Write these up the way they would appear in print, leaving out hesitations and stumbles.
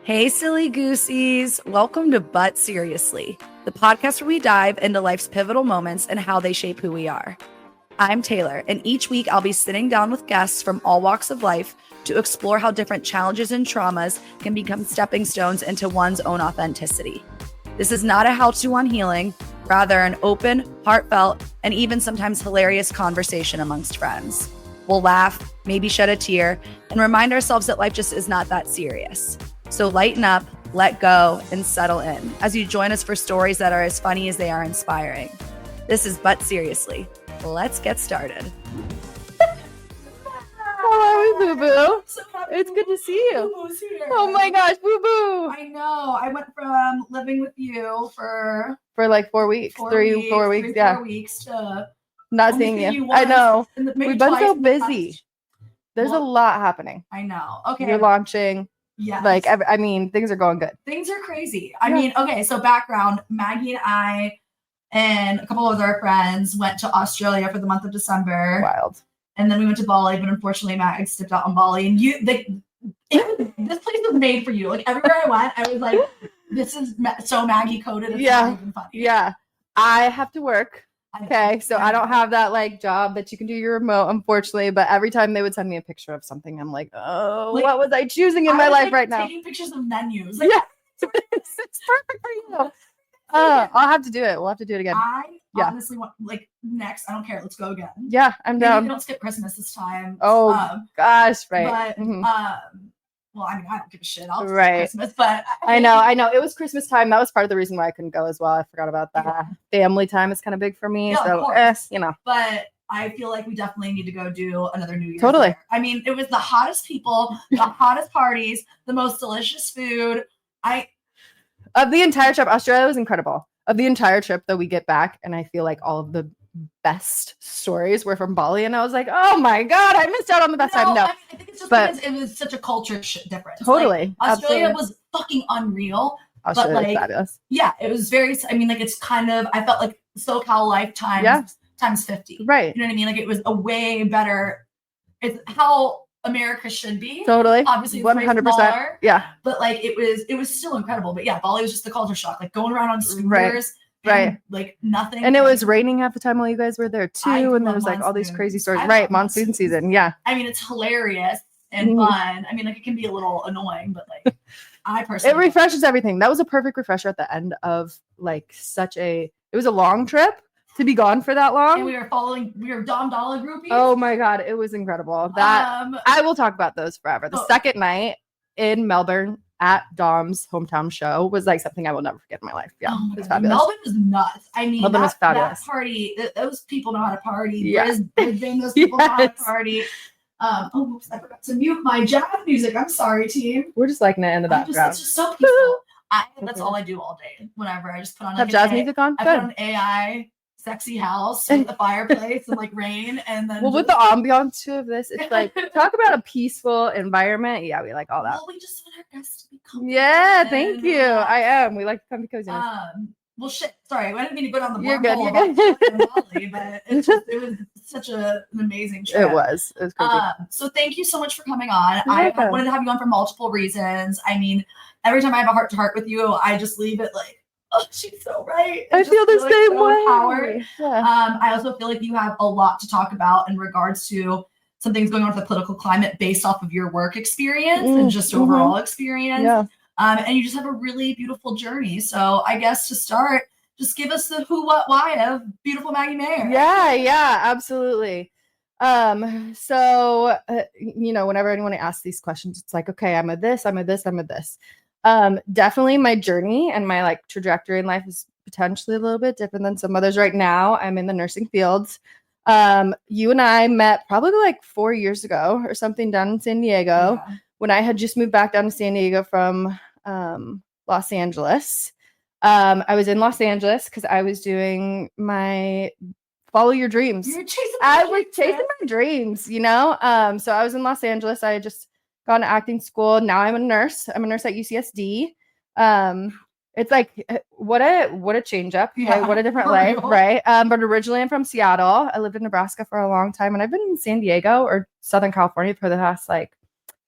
Hey, silly goosies. Welcome to But Seriously, the podcast where we dive into life's pivotal moments and how they shape who we are. I'm Taylor, and each week I'll be sitting down with guests from all walks of life to explore how different challenges and traumas can become stepping stones into one's own authenticity. This is not a how-to on healing, rather an open, heartfelt, and even sometimes hilarious conversation amongst friends. We'll laugh, maybe shed a tear, and remind ourselves that life just is not that serious. So lighten up, let go, and settle in as you join us for stories that are as funny as they are inspiring. This is But Seriously. Let's get started. Hello, Boo Boo. So happy It's good to see you. Boo-Boo's here. Oh my gosh, Boo Boo. I know. I went from living with you for like 4 weeks, 4 weeks, yeah. 4 weeks to Not only seeing seeing you. once I know. and maybe We've been twice so in the busy. past- There's a Well, lot happening. I know. Okay. You're launching. Yes. Things are going good. Things are crazy. I mean, okay, so background, Maggie and I and a couple of our friends went to Australia for the month of December. Wild. And then we went to Bali, but unfortunately Maggie stepped out on Bali. And this place was made for you. Like everywhere I went, I was like, this is so Maggie coded. It's not even funny. Yeah. I have to work. Okay, so I don't have that like job that you can do your remote, unfortunately. But every time they would send me a picture of something, I'm like, oh, Like, what was I choosing in my life right now? Taking pictures of menus. Like, Yeah, it's perfect for you. I'll have to do it. We'll have to do it again. I honestly want, like, next, I don't care. Let's go again. Yeah, I'm Maybe down. we don't skip Christmas this time. Oh gosh, right. But well, I mean, I don't give a shit. I'll skip Christmas, but I know. It was Christmas time. That was part of the reason why I couldn't go as well. I forgot about that. Yeah. Family time is kind of big for me. Yeah, so, But I feel like we definitely need to go do another New Year's. Totally. There. I mean, it was the hottest people, the hottest parties, the most delicious food. Of the entire trip, Australia was incredible. Of the entire trip that we get back, and I feel like all of the best stories were from Bali, and I was like, oh my god, I missed out on the best time. No, I think it's just because it was such a culture difference. Totally. Like, Australia was fucking unreal. Australia but was fabulous. Yeah, it was very, I mean, like, it's kind of, I felt like SoCal life times 50. Right. You know what I mean? Like, it was a way better, it's how America should be. Totally. Obviously, it's 100%. Smaller, yeah. But like, it was still incredible. But yeah, Bali was just the culture shock. Like going around on scooters. Right. Like nothing. And it was raining half the time while you guys were there too. And there was like all these crazy stories. Right. Monsoon season. Yeah. I mean, it's hilarious and fun. I mean, like it can be a little annoying, but like I personally. It refreshes everything. That was a perfect refresher at the end of like it was a long trip to be gone for that long. And we were Dom Dollar groupies. Oh my God. It was incredible. I will talk about those forever. The second night in Melbourne at Dom's hometown show was like something I will never forget in my life. Yeah, it was fabulous. Melbourne was nuts. I mean, Melbourne was fabulous. That party, those people know how to party. Yeah. Brisbane, those people know how to party. Oops, I forgot to mute my jazz music. I'm sorry, team. We're just liking it in the background. It's just so peaceful. That's all I do all day. Whenever I just put on have jazz music on. I put on AI. Sexy house with the fireplace and like rain, and then with the ambiance of this, it's like talk about a peaceful environment. Yeah, we like all that. Well, we just want our guests to be comfortable. Yeah, thank you. I am. We like to come because well, shit. Sorry, I didn't mean to go down the You're good. Bali, but it was such an amazing trip. It was crazy. So thank you so much for coming on. I wanted to have you on for multiple reasons. I mean, every time I have a heart to heart with you, I just leave it like, oh, she's so right. I feel the same way. Yeah. I also feel like you have a lot to talk about in regards to some things going on with the political climate based off of your work experience and just overall experience. Yeah. And you just have a really beautiful journey. So I guess to start, just give us the who, what, why of beautiful Maggie Mayer. Yeah, absolutely. So, whenever anyone asks these questions, it's like, okay, I'm a this, I'm a this, I'm a this. Definitely my journey and my like trajectory in life is potentially a little bit different than some others. Right now, I'm in the nursing fields. You and I met probably like 4 years ago or something down in San Diego when I had just moved back down to San Diego from Los Angeles. I was in Los Angeles because I was doing my follow your dreams. I was chasing my dreams, So I was in Los Angeles. I had just gone to acting school. Now I'm a nurse. I'm a nurse at UCSD. It's like what a change up. Yeah. Like, what a different life, right? But originally I'm from Seattle. I lived in Nebraska for a long time, and I've been in San Diego or Southern California for the past like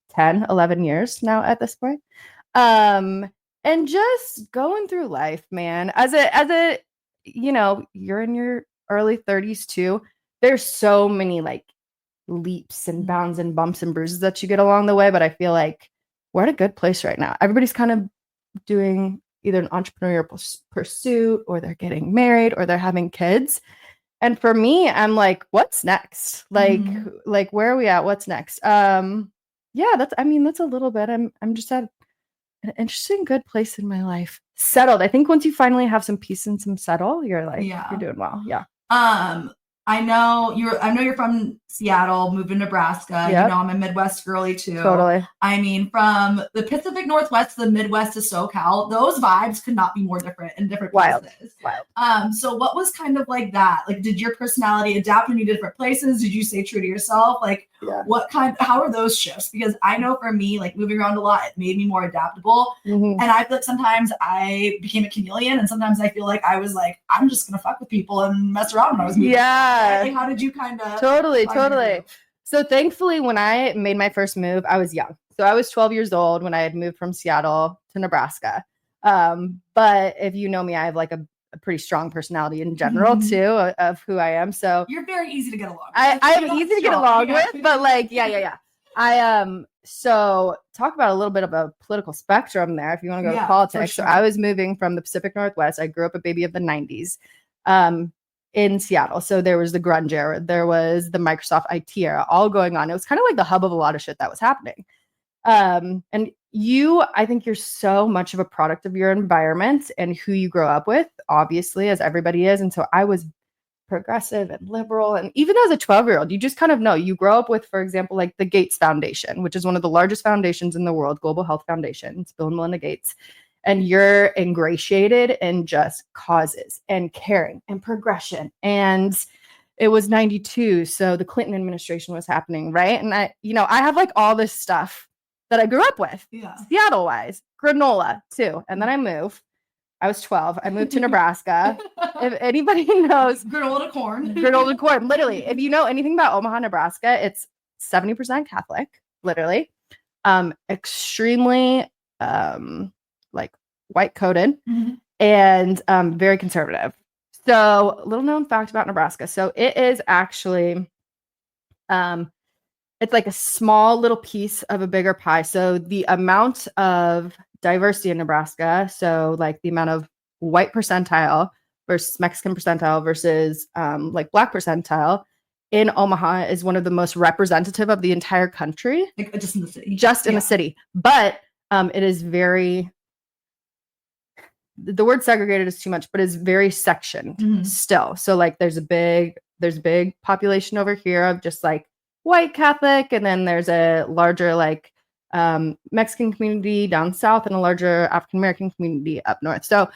10, 11 years now at this point. And just going through life, man. As a you're in your early 30s too. There's so many like leaps and bounds and bumps and bruises that you get along the way, but I feel like we're at a good place right now. Everybody's kind of doing either an entrepreneurial pursuit, or they're getting married, or they're having kids. And for me, I'm like, what's next? Like where are we at? What's next? Yeah, that's a little bit. I'm just at an interesting, good place in my life. Settled. I think once you finally have some peace and some settle, you're like, you're doing well. Yeah. I know you're from Seattle, moved to Nebraska. Yep. You know, I'm a Midwest girly too. Totally. I mean, from the Pacific Northwest to the Midwest to SoCal, those vibes could not be more different in different places. Wild. So what was kind of like that? Like, did your personality adapt when you did different places? Did you stay true to yourself? Like, how are those shifts? Because I know for me, like moving around a lot, it made me more adaptable. And I feel like sometimes I became a chameleon, and sometimes I feel like I was like, I'm just gonna fuck with people and mess around when I was moving. Yeah. Like, how did you kind of totally. So thankfully, when I made my first move, I was young. So I was 12 years old when I had moved from Seattle to Nebraska. But if you know me, I have like a pretty strong personality in general too, of who I am. So you're very easy to get along with. I'm easy to get along with, but like, yeah. So talk about a little bit of a political spectrum there if you want to go to politics. Sure. So I was moving from the Pacific Northwest. I grew up a baby of the 90s in Seattle. So there was the grunge era, there was the Microsoft IT era, all going on. It was kind of like the hub of a lot of shit that was happening. And I think you're so much of a product of your environment and who you grow up with, obviously, as everybody is. And so I was progressive and liberal. And even as a 12-year-old, you just kind of know. You grow up with, for example, like the Gates Foundation, which is one of the largest foundations in the world, Global Health Foundation. It's Bill and Melinda Gates. And you're ingratiated in just causes and caring and progression. And it was 92. So the Clinton administration was happening, right? And I have like all this stuff that I grew up with, Seattle-wise, granola too. And then I moved. I was 12. I moved to Nebraska. If anybody knows, granola to corn, literally. If you know anything about Omaha, Nebraska, it's 70% Catholic, literally. Extremely like white coated and very conservative. So little known fact about Nebraska. So it is actually it's like a small little piece of a bigger pie. So the amount of diversity in Nebraska, so like the amount of white percentile versus Mexican percentile versus like black percentile in Omaha is one of the most representative of the entire country. Like just in the city. In the city. But it is very, the word segregated is too much, but it's very sectioned still. So like there's a big population over here of just like white Catholic, and then there's a larger like Mexican community down south and a larger African American community up north. So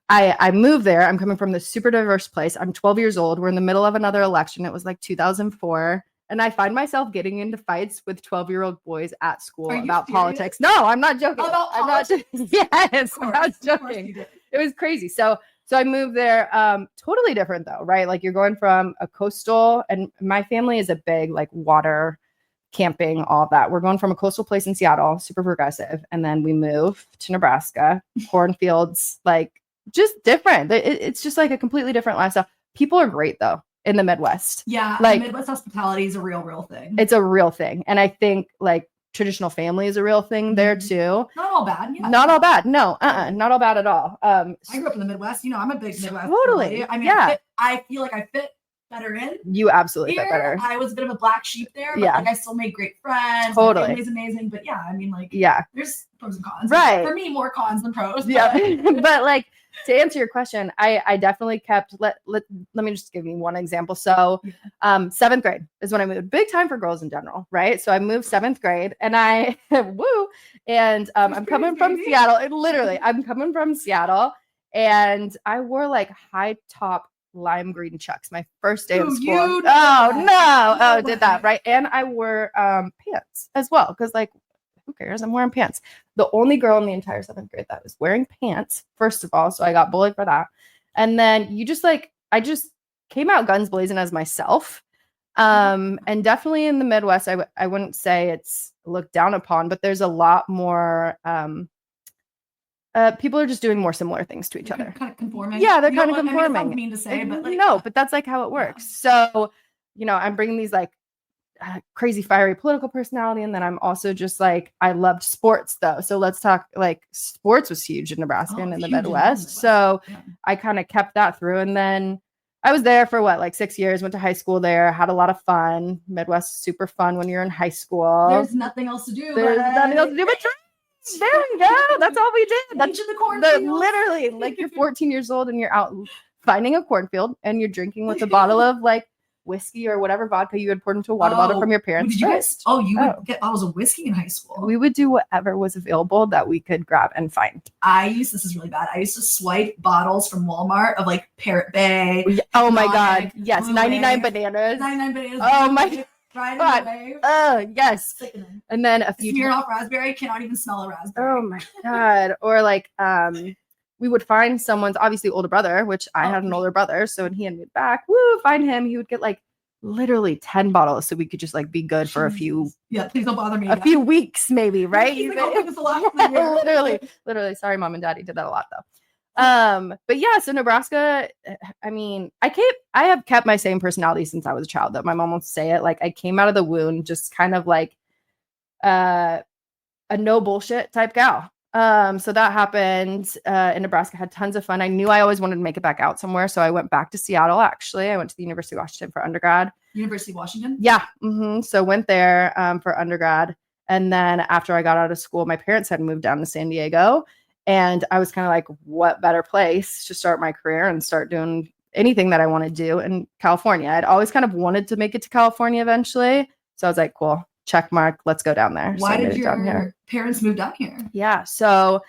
I moved there. I'm coming from this super diverse place. I'm 12 years old. We're in the middle of another election. It was like 2004. And I find myself getting into fights with 12-year-old boys at school about politics. No, I'm not joking. I'm not joking. Yes, I'm not joking. It was crazy. So I moved there. Totally different though, right? Like you're going from a coastal, and my family is a big like water, camping, all of that. We're going from a coastal place in Seattle, super progressive, and then we move to Nebraska, cornfields, like just different. It's just like a completely different lifestyle. People are great though in the Midwest. Yeah, like Midwest hospitality is a real thing. It's a real thing, and I think like traditional family is a real thing there too. Not all bad. Yeah. Not all bad. No, not all bad at all. I grew up in the Midwest. You know, I'm a big Midwest. Totally. I mean, I feel like I fit better in. You absolutely fit better. I was a bit of a black sheep there, but like I still made great friends. Totally. My family's amazing. But yeah, I mean, like, there's pros and cons. Right. For me, more cons than pros. Yeah. But like, to answer your question, I definitely kept, let me just give you one example. So 7th grade is when I moved. Big time for girls in general, right? So I moved 7th grade, and I'm coming from Seattle. Literally, I'm coming from Seattle, and I wore like high top lime green Chucks my first day of school. Did that, right? And I wore pants as well, because like, who cares? I'm wearing pants. The only girl in the entire 7th grade that was wearing pants, first of all. So I got bullied for that. And then I just came out guns blazing as myself. And definitely in the Midwest, I wouldn't say it's looked down upon, but there's a lot more People are just doing more similar things to each other. Kind of conforming. Yeah, they're kind of conforming. I mean, it's mean to say, but like, no, but that's like how it works. Yeah. So, I'm bringing these like crazy fiery political personality, and then I'm also just like, I loved sports though. So let's talk, like, sports was huge in Nebraska and in the Midwest. So I kind of kept that through, and then I was there for like 6 years, went to high school there, had a lot of fun. Midwest is super fun when you're in high school. There's nothing else to do. There's nothing else to do but drink. There we go. That's all we did. That's the cornfield. Literally, like, you're 14 years old and you're out finding a cornfield and you're drinking with a bottle of like whiskey or whatever vodka you had poured into a water bottle from your parents. Did you guys? You would get bottles of whiskey in high school. We would do whatever was available that we could grab and find. This is really bad. I used to swipe bottles from Walmart of like Parrot Bay. Oh my God. Yes. 99 bananas. 99 bananas. Oh my God. Yes. Sickening. And then a few Smirnoff raspberry, cannot even smell a raspberry. Oh my God. Or like we would find someone's obviously older brother, which I had an older brother. So when he had moved back, find him, he would get like literally 10 bottles so we could just like be good for a few please don't bother me. A few weeks maybe, right? Literally. Sorry, mom and daddy did that a lot though. But yeah, so Nebraska, I mean, I have kept my same personality since I was a child, though. My mom won't say it. Like, I came out of the womb just kind of like a no bullshit type gal. So that happened in Nebraska. Had tons of fun. I knew I always wanted to make it back out somewhere, so I went back to Seattle. Actually, I went to the University of Washington for undergrad. University of Washington? Yeah. So went there for undergrad, and then after I got out of school, my parents had moved down to San Diego. And I was kind of like, what better place to start my career and start doing anything that I want to do in California? I'd always kind of wanted to make it to California eventually. So I was like, cool, check mark, let's go down there. Why did your parents move down here? Yeah. So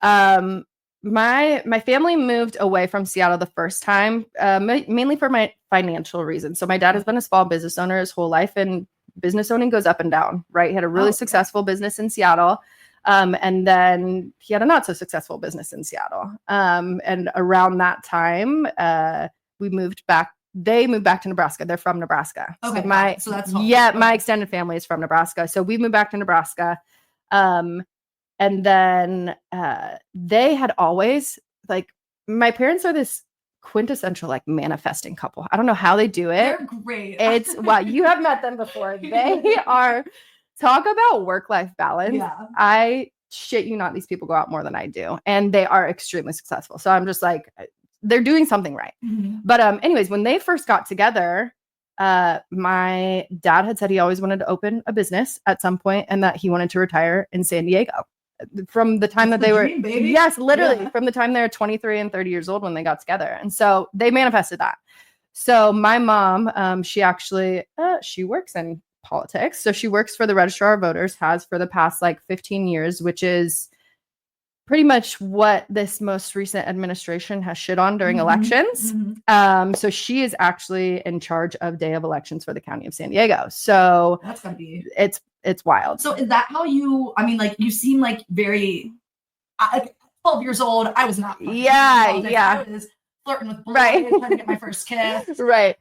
my family moved away from Seattle the first time, mainly for my financial reasons. So my dad has been a small business owner his whole life, and business owning goes up and down, right? He had a really successful business in Seattle. And then he had a not so successful business in Seattle. And around that time, we moved back. They moved back to Nebraska. They're from Nebraska. Okay. So that's my extended family is from Nebraska. So we moved back to Nebraska. And then they had always, like, my parents are this quintessential like manifesting couple. I don't know how they do it. They're great. It's you have met them before. They are. Talk about work-life balance. Yeah. I shit you not, these people go out more than I do. And they are extremely successful. So I'm just like, they're doing something right. Mm-hmm. But anyways, when they first got together, my dad had said he always wanted to open a business at some point and that he wanted to retire in San Diego. From the time that they were, baby. Yes, literally, from the time they were 23 and 30 years old when they got together. And so they manifested that. So my mom, she actually, she works in politics. So she works for the Registrar of Voters, has for the past like 15 years, which is pretty much what this most recent administration has shit on during elections. Mm-hmm. So she is actually in charge of day of elections for the county of San Diego. So that's gotta be, it's wild. So is that how you, I mean, like, you seem like very 12 years old. I was not. Yeah. I was flirting with boys, trying to get my first kiss. Right.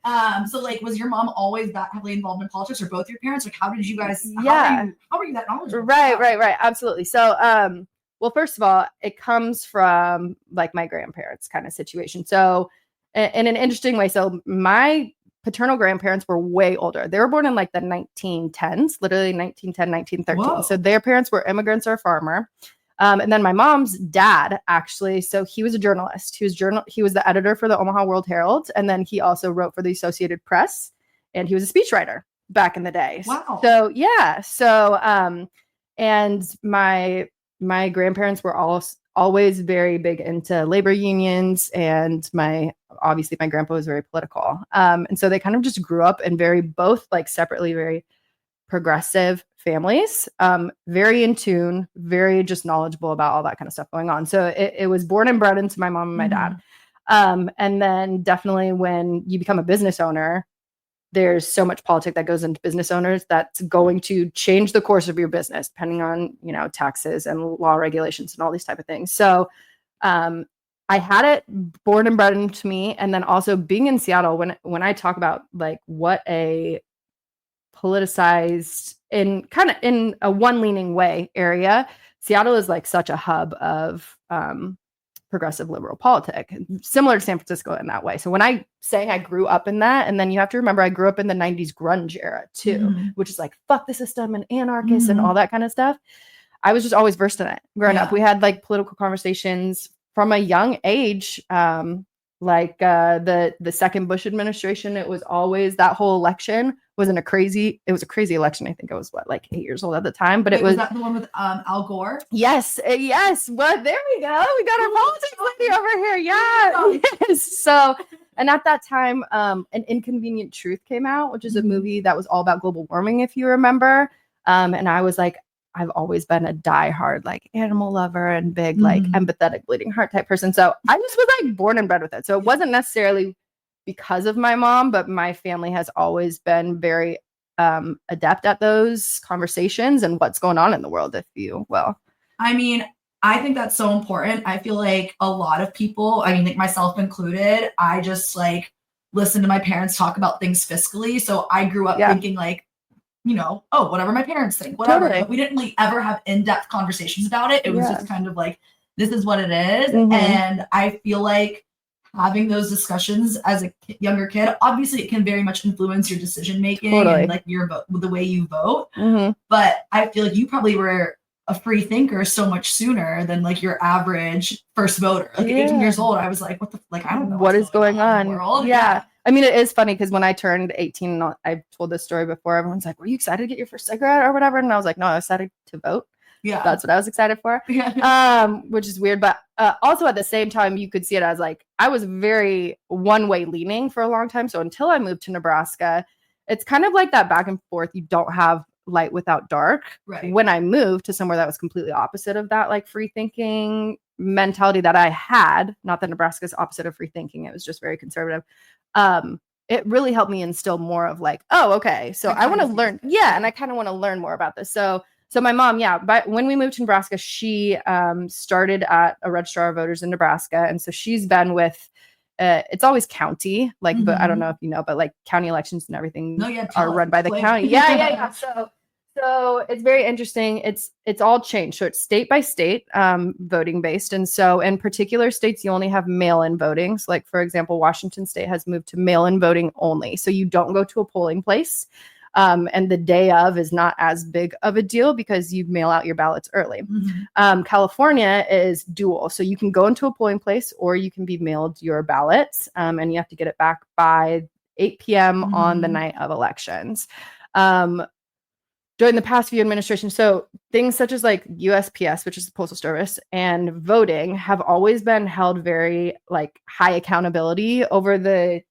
So like, was your mom always that heavily involved in politics, or both your parents? Like, how did you guys, how were you that knowledgeable? Right. Absolutely. So, well, first of all, it comes from like my grandparents kind of situation. So in an interesting way, so my paternal grandparents were way older. They were born in like the 1910s, literally 1910, 1913. Whoa. So their parents were immigrants or a farmer. And then my mom's dad, actually, so he was a journalist. He was the editor for the Omaha World Herald. And then he also wrote for the Associated Press. And he was a speechwriter back in the day. Wow. So, yeah. So, and my grandparents were always very big into labor unions. And obviously my grandpa was very political. And so they kind of just grew up in both like separately, very progressive families, very in tune, very just knowledgeable about all that kind of stuff going on. So it was born and bred into my mom and my dad. And then definitely when you become a business owner, there's so much politics that goes into business owners that's going to change the course of your business, depending on, taxes and law regulations and all these type of things. So I had it born and bred into me. And then also being in Seattle, when I talk about like what a politicized in a one leaning way area, Seattle is like such a hub of progressive liberal politics, similar to San Francisco in that way. So when I say I grew up in that, and then you have to remember I grew up in the 90s grunge era too, which is like fuck the system and anarchist and all that kind of stuff. I was just always versed in it growing up. We had like political conversations from a young age. Like the second Bush administration, it was always that whole election was a crazy election. I think I was like 8 years old at the time, but it was that the one with Al Gore? Yes. Well, there we go. We got our politics lady over here. Yeah. Yes. So, and at that time, An Inconvenient Truth came out, which is a movie that was all about global warming, if you remember. And I was like, I've always been a diehard like animal lover and big like empathetic bleeding heart type person. So I just was like born and bred with it. So it wasn't necessarily because of my mom, but my family has always been very adept at those conversations and what's going on in the world, if you will. I mean, I think that's so important. I feel like a lot of people, I mean, like myself included, I just like listen to my parents talk about things fiscally. So I grew up thinking like, you know, oh, whatever my parents think, whatever. Totally. We didn't really ever have in-depth conversations about it. It was just kind of like, this is what it is. And I feel like having those discussions as a younger kid, obviously it can very much influence your decision making and like your vote, the way you vote. But I feel like you probably were a free thinker so much sooner than like your average first voter. Like at 18 years old, I was like, what the, like, I don't know what is going on in the world. Yeah. I mean, it is funny because when I turned 18, I've told this story before, everyone's like, were you excited to get your first cigarette or whatever? And I was like, no, I was excited to vote. Yeah. That's what I was excited for. Which is weird. But also at the same time, you could see it as like, I was very one-way leaning for a long time. So until I moved to Nebraska, it's kind of like that back and forth. You don't have light without dark. Right. When I moved to somewhere that was completely opposite of that, like free thinking mentality that I had, not that Nebraska's opposite of free thinking, it was just very conservative. It really helped me instill more of like, oh, okay, so I want to learn. Yeah. And I kind of want to learn more about this. So my mom, but when we moved to Nebraska, she started at a registrar of voters in Nebraska. And so she's been with, it's always county, like, but I don't know if you know, but like county elections and everything are run by the county. Yeah. So it's very interesting. It's all changed. So it's state by state voting based. And so in particular states, you only have mail-in voting. So like, for example, Washington State has moved to mail-in voting only. So you don't go to a polling place. And the day of is not as big of a deal because you mail out your ballots early. California is dual. So you can go into a polling place or you can be mailed your ballots and you have to get it back by 8 p.m. on the night of elections. During the past few administrations, so things such as like USPS, which is the Postal Service, and voting have always been held very like high accountability over the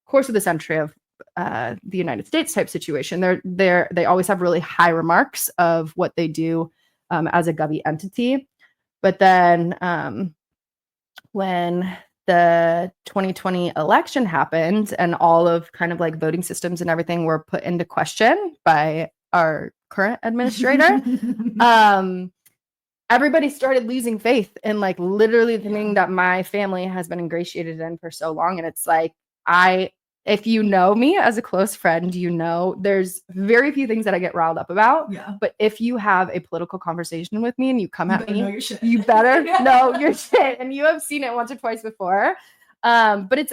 course of the century of the United States type situation. They always have really high remarks of what they do as a govy entity. But then when the 2020 election happened and all of kind of like voting systems and everything were put into question by our current administrator, everybody started losing faith in like literally the thing that my family has been ingratiated in for so long. And it's like, if you know me as a close friend, you know, there's very few things that I get riled up about. Yeah. But if you have a political conversation with me and you come at me, you better know your shit. And you have seen it once or twice before. But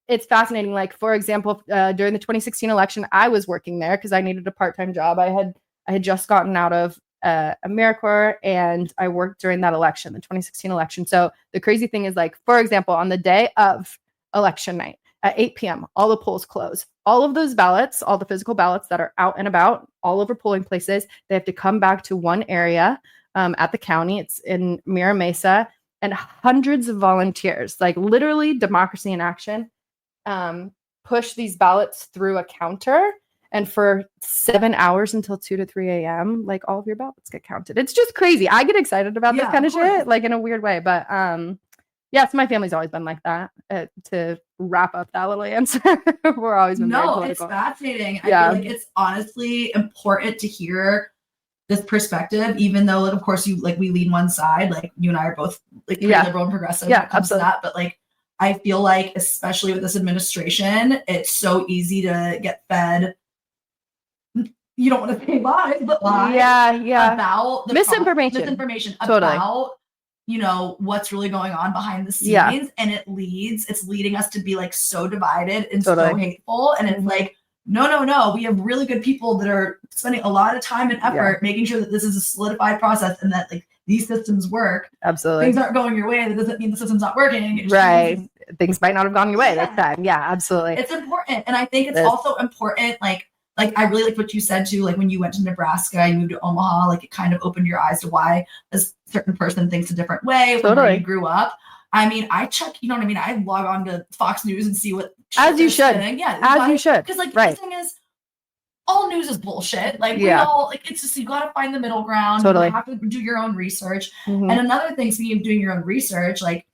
it's fascinating. Like, for example, during the 2016 election, I was working there because I needed a part-time job. I had just gotten out of AmeriCorps and I worked during that election, the 2016 election. So the crazy thing is, like, for example, on the day of election night at 8 p.m., all the polls close. All of those ballots, all the physical ballots that are out and about all over polling places, they have to come back to one area at the county. It's in Mira Mesa, and hundreds of volunteers, like literally democracy in action, push these ballots through a counter, and for 7 hours until 2 to 3 a.m., like all of your ballots get counted. It's just crazy. I get excited about this kind of shit, like in a weird way. But so my family's always been like that. To wrap up that little answer, we're always been very political. It's fascinating. I feel like it's honestly important to hear this perspective, even though, like, of course, we lean one side. Like, you and I are both like pretty liberal and progressive when it comes to that. But like, I feel like, especially with this administration, it's so easy to get fed you don't want to say lies, but lies about the misinformation about, you know, what's really going on behind the scenes. And it's leading us to be like so divided and so hateful. And it's like, no. We have really good people that are spending a lot of time and effort making sure that this is a solidified process and that like these systems work. Absolutely. Things aren't going your way. That doesn't mean the system's not working. Right. Things might not have gone your way this time. Yeah, absolutely. It's important. And I think it's also important, like I really like what you said too, like when you went to Nebraska and you moved to Omaha, like it kind of opened your eyes to why a certain person thinks a different way when you grew up. I mean, I check, you know what I mean? I log on to Fox News and see what as you should. Yeah. As you should. Because like the thing is, all news is bullshit. Like we all like it's just you gotta find the middle ground. You have to do your own research. And another thing, speaking of doing your own research, like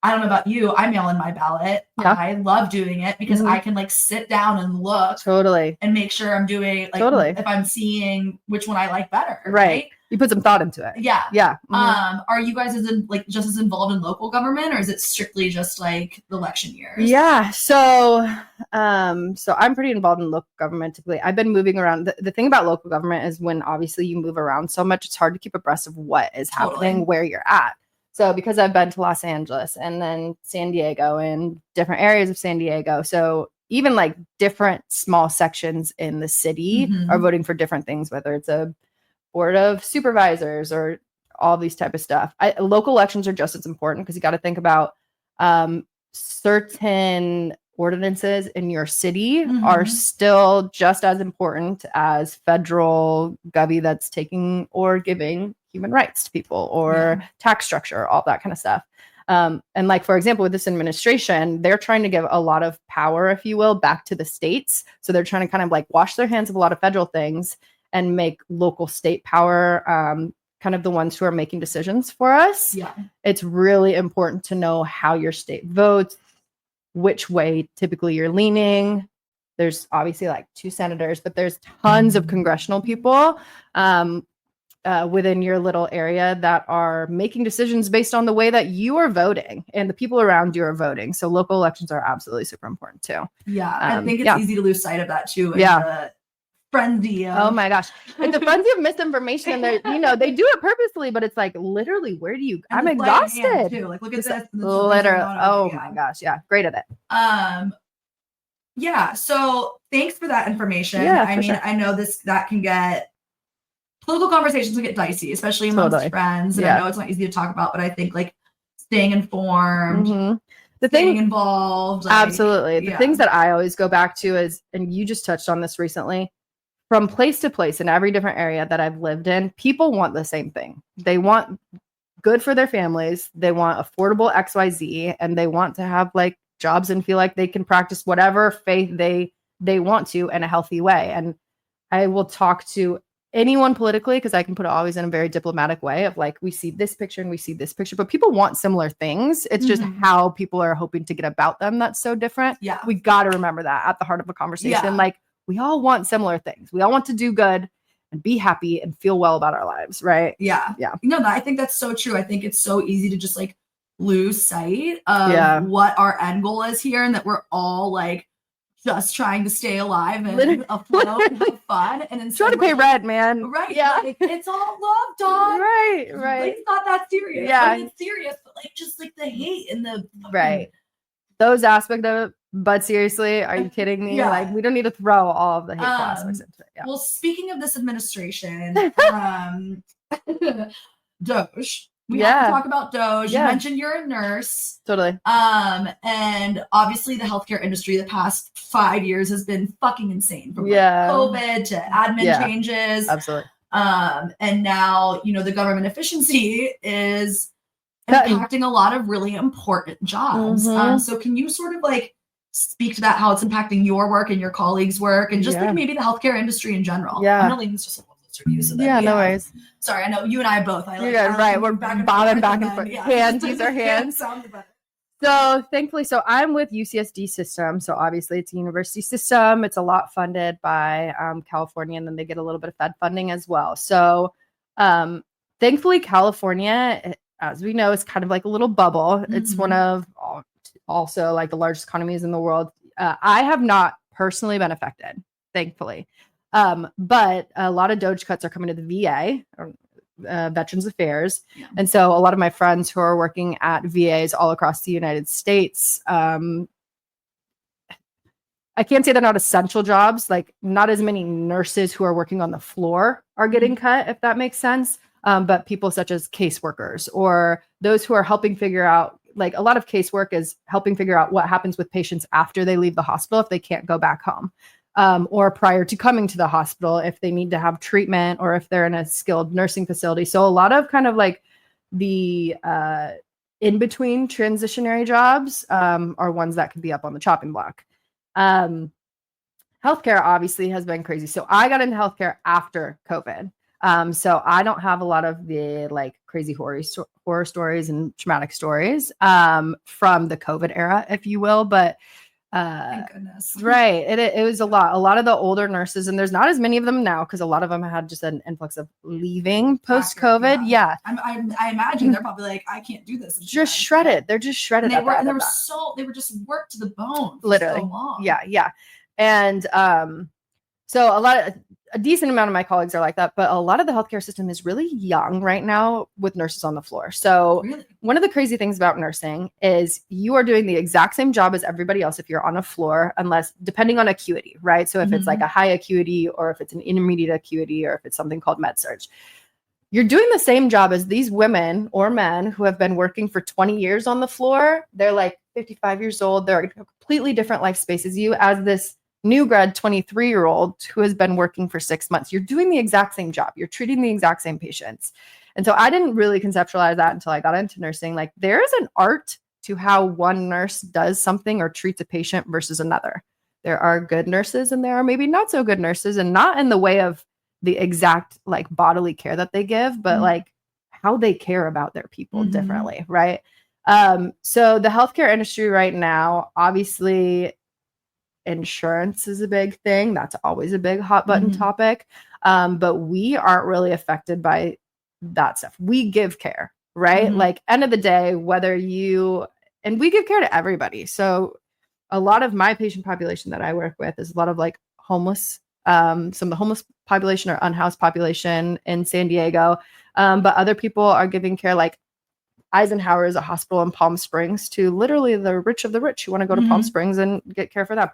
I don't know about you, I mail in my ballot. I love doing it because I can like sit down and look and make sure I'm doing like if I'm seeing which one I like better. Right. You put some thought into it. Yeah. Are you guys just as involved in local government, or is it strictly just like the election years? Yeah. So I'm pretty involved in local government. Typically, I've been moving around. The thing about local government is when obviously you move around so much, it's hard to keep abreast of what is happening where you're at. So because I've been to Los Angeles and then San Diego and different areas of San Diego, so even like different small sections in the city are voting for different things, whether it's a board of supervisors or all these type of stuff. Local elections are just as important because you got to think about certain ordinances in your city are still just as important as federal govy that's taking or giving human rights to people or tax structure, all that kind of stuff. And like, for example, with this administration, they're trying to give a lot of power, if you will, back to the states. So they're trying to kind of like wash their hands of a lot of federal things and make local state power kind of the ones who are making decisions for us. Yeah. It's really important to know how your state votes, which way typically you're leaning. There's obviously like 2 senators, but there's tons of congressional people within your little area that are making decisions based on the way that you are voting and the people around you are voting. So local elections are absolutely super important too. Yeah. I think it's easy to lose sight of that too. The frenzy of, oh my gosh, it's a frenzy of misinformation, and they're, you know, they do it purposely, but it's like literally where do you I'm exhausted too. Like look at this literally. Oh my gosh, great at it. So thanks for that information. I mean, I know that can get political conversations can get dicey, especially amongst friends, and I know it's not easy to talk about, but I think like staying informed, staying involved, like, absolutely. The things that I always go back to is, and you just touched on this recently, from place to place in every different area that I've lived in, people want the same thing. They want good for their families. They want affordable XYZ, and they want to have like jobs and feel like they can practice whatever faith they want to in a healthy way. And I will talk to anyone politically because I can put it always in a very diplomatic way of like, we see this picture and we see this picture, but people want similar things. It's just how people are hoping to get about them that's so different. Yeah. We got to remember that at the heart of a conversation. Yeah. Like, we all want similar things. We all want to do good and be happy and feel well about our lives, right? Yeah. Yeah. No, I think that's so true. I think it's so easy to just like lose sight of what our end goal is here, and that we're all like just trying to stay alive and afloat and have fun. And then trying to pay rent, man. Right. Yeah. Like, it's all love, dog. Right. Like, it's not that serious. Yeah. I mean, it's serious, but like just like the hate and the right. Those aspects of it. But seriously, are you kidding me? Yeah. Like, we don't need to throw all of the hate aspects into it. Yeah. Well, speaking of this administration, Doge. We have to talk about Doge. You mentioned you're a nurse. Totally. And obviously the healthcare industry the past 5 years has been fucking insane. From like COVID to admin changes. Absolutely. And now, you know, the government efficiency is impacting a lot of really important jobs. So can you sort of like speak to that, how it's impacting your work and your colleagues' work, and just like maybe the healthcare industry in general? Yeah. I'm really just a little closer to you. So no worries. Sorry, I know you and I both. You're good, right? We're bobbing back and forth. Hands, use our hands. So thankfully, so I'm with UCSD system. So obviously it's a university system. It's a lot funded by California, and then they get a little bit of Fed funding as well. So thankfully, California, as we know, is kind of like a little bubble. It's one of also like the largest economies in the world. I have not personally been affected, thankfully. But a lot of Doge cuts are coming to the VA, or, Veterans Affairs. Yeah. And so a lot of my friends who are working at VAs all across the United States, I can't say they're not essential jobs. Like, not as many nurses who are working on the floor are getting cut, if that makes sense. But people such as caseworkers or those who are helping figure out, like, a lot of casework is helping figure out what happens with patients after they leave the hospital if they can't go back home, or prior to coming to the hospital if they need to have treatment or if they're in a skilled nursing facility. So a lot of kind of like the in between transitionary jobs are ones that could be up on the chopping block. Healthcare obviously has been crazy. So I got into healthcare after COVID. So I don't have a lot of the like crazy horror stories and traumatic stories from the COVID era, if you will. But Thank goodness. right, it was a lot. A lot of the older nurses, and there's not as many of them now because a lot of them had just an influx of leaving post COVID. Yeah. I imagine they're probably like, I can't do this. Just shredded. They're just shredded. And they were just worked to the bone. Literally. So long. Yeah. And so a decent amount of my colleagues are like that, but a lot of the healthcare system is really young right now with nurses on the floor. So one of the crazy things about nursing is you are doing the exact same job as everybody else if you're on a floor, unless depending on acuity, right? So if it's like a high acuity or if it's an intermediate acuity or if it's something called med surg, you're doing the same job as these women or men who have been working for 20 years on the floor. They're like 55 years old. They're a completely different life space as you, as this new grad 23-year-old who has been working for 6 months. You're doing the exact same job. You're treating the exact same patients. And so I didn't really conceptualize that until I got into nursing. Like, there is an art to how one nurse does something or treats a patient versus another. There are good nurses and there are maybe not so good nurses, and not in the way of the exact like bodily care that they give, but like how they care about their people differently. Right. So the healthcare industry right now, obviously, insurance is a big thing. That's always a big hot button topic. But we aren't really affected by that stuff. We give care, right? Like, end of the day, and we give care to everybody. So a lot of my patient population that I work with is a lot of like homeless, some of the homeless population or unhoused population in San Diego. But other people are giving care, like Eisenhower is a hospital in Palm Springs, to literally the rich of the rich who want to go to Palm Springs and get care for them.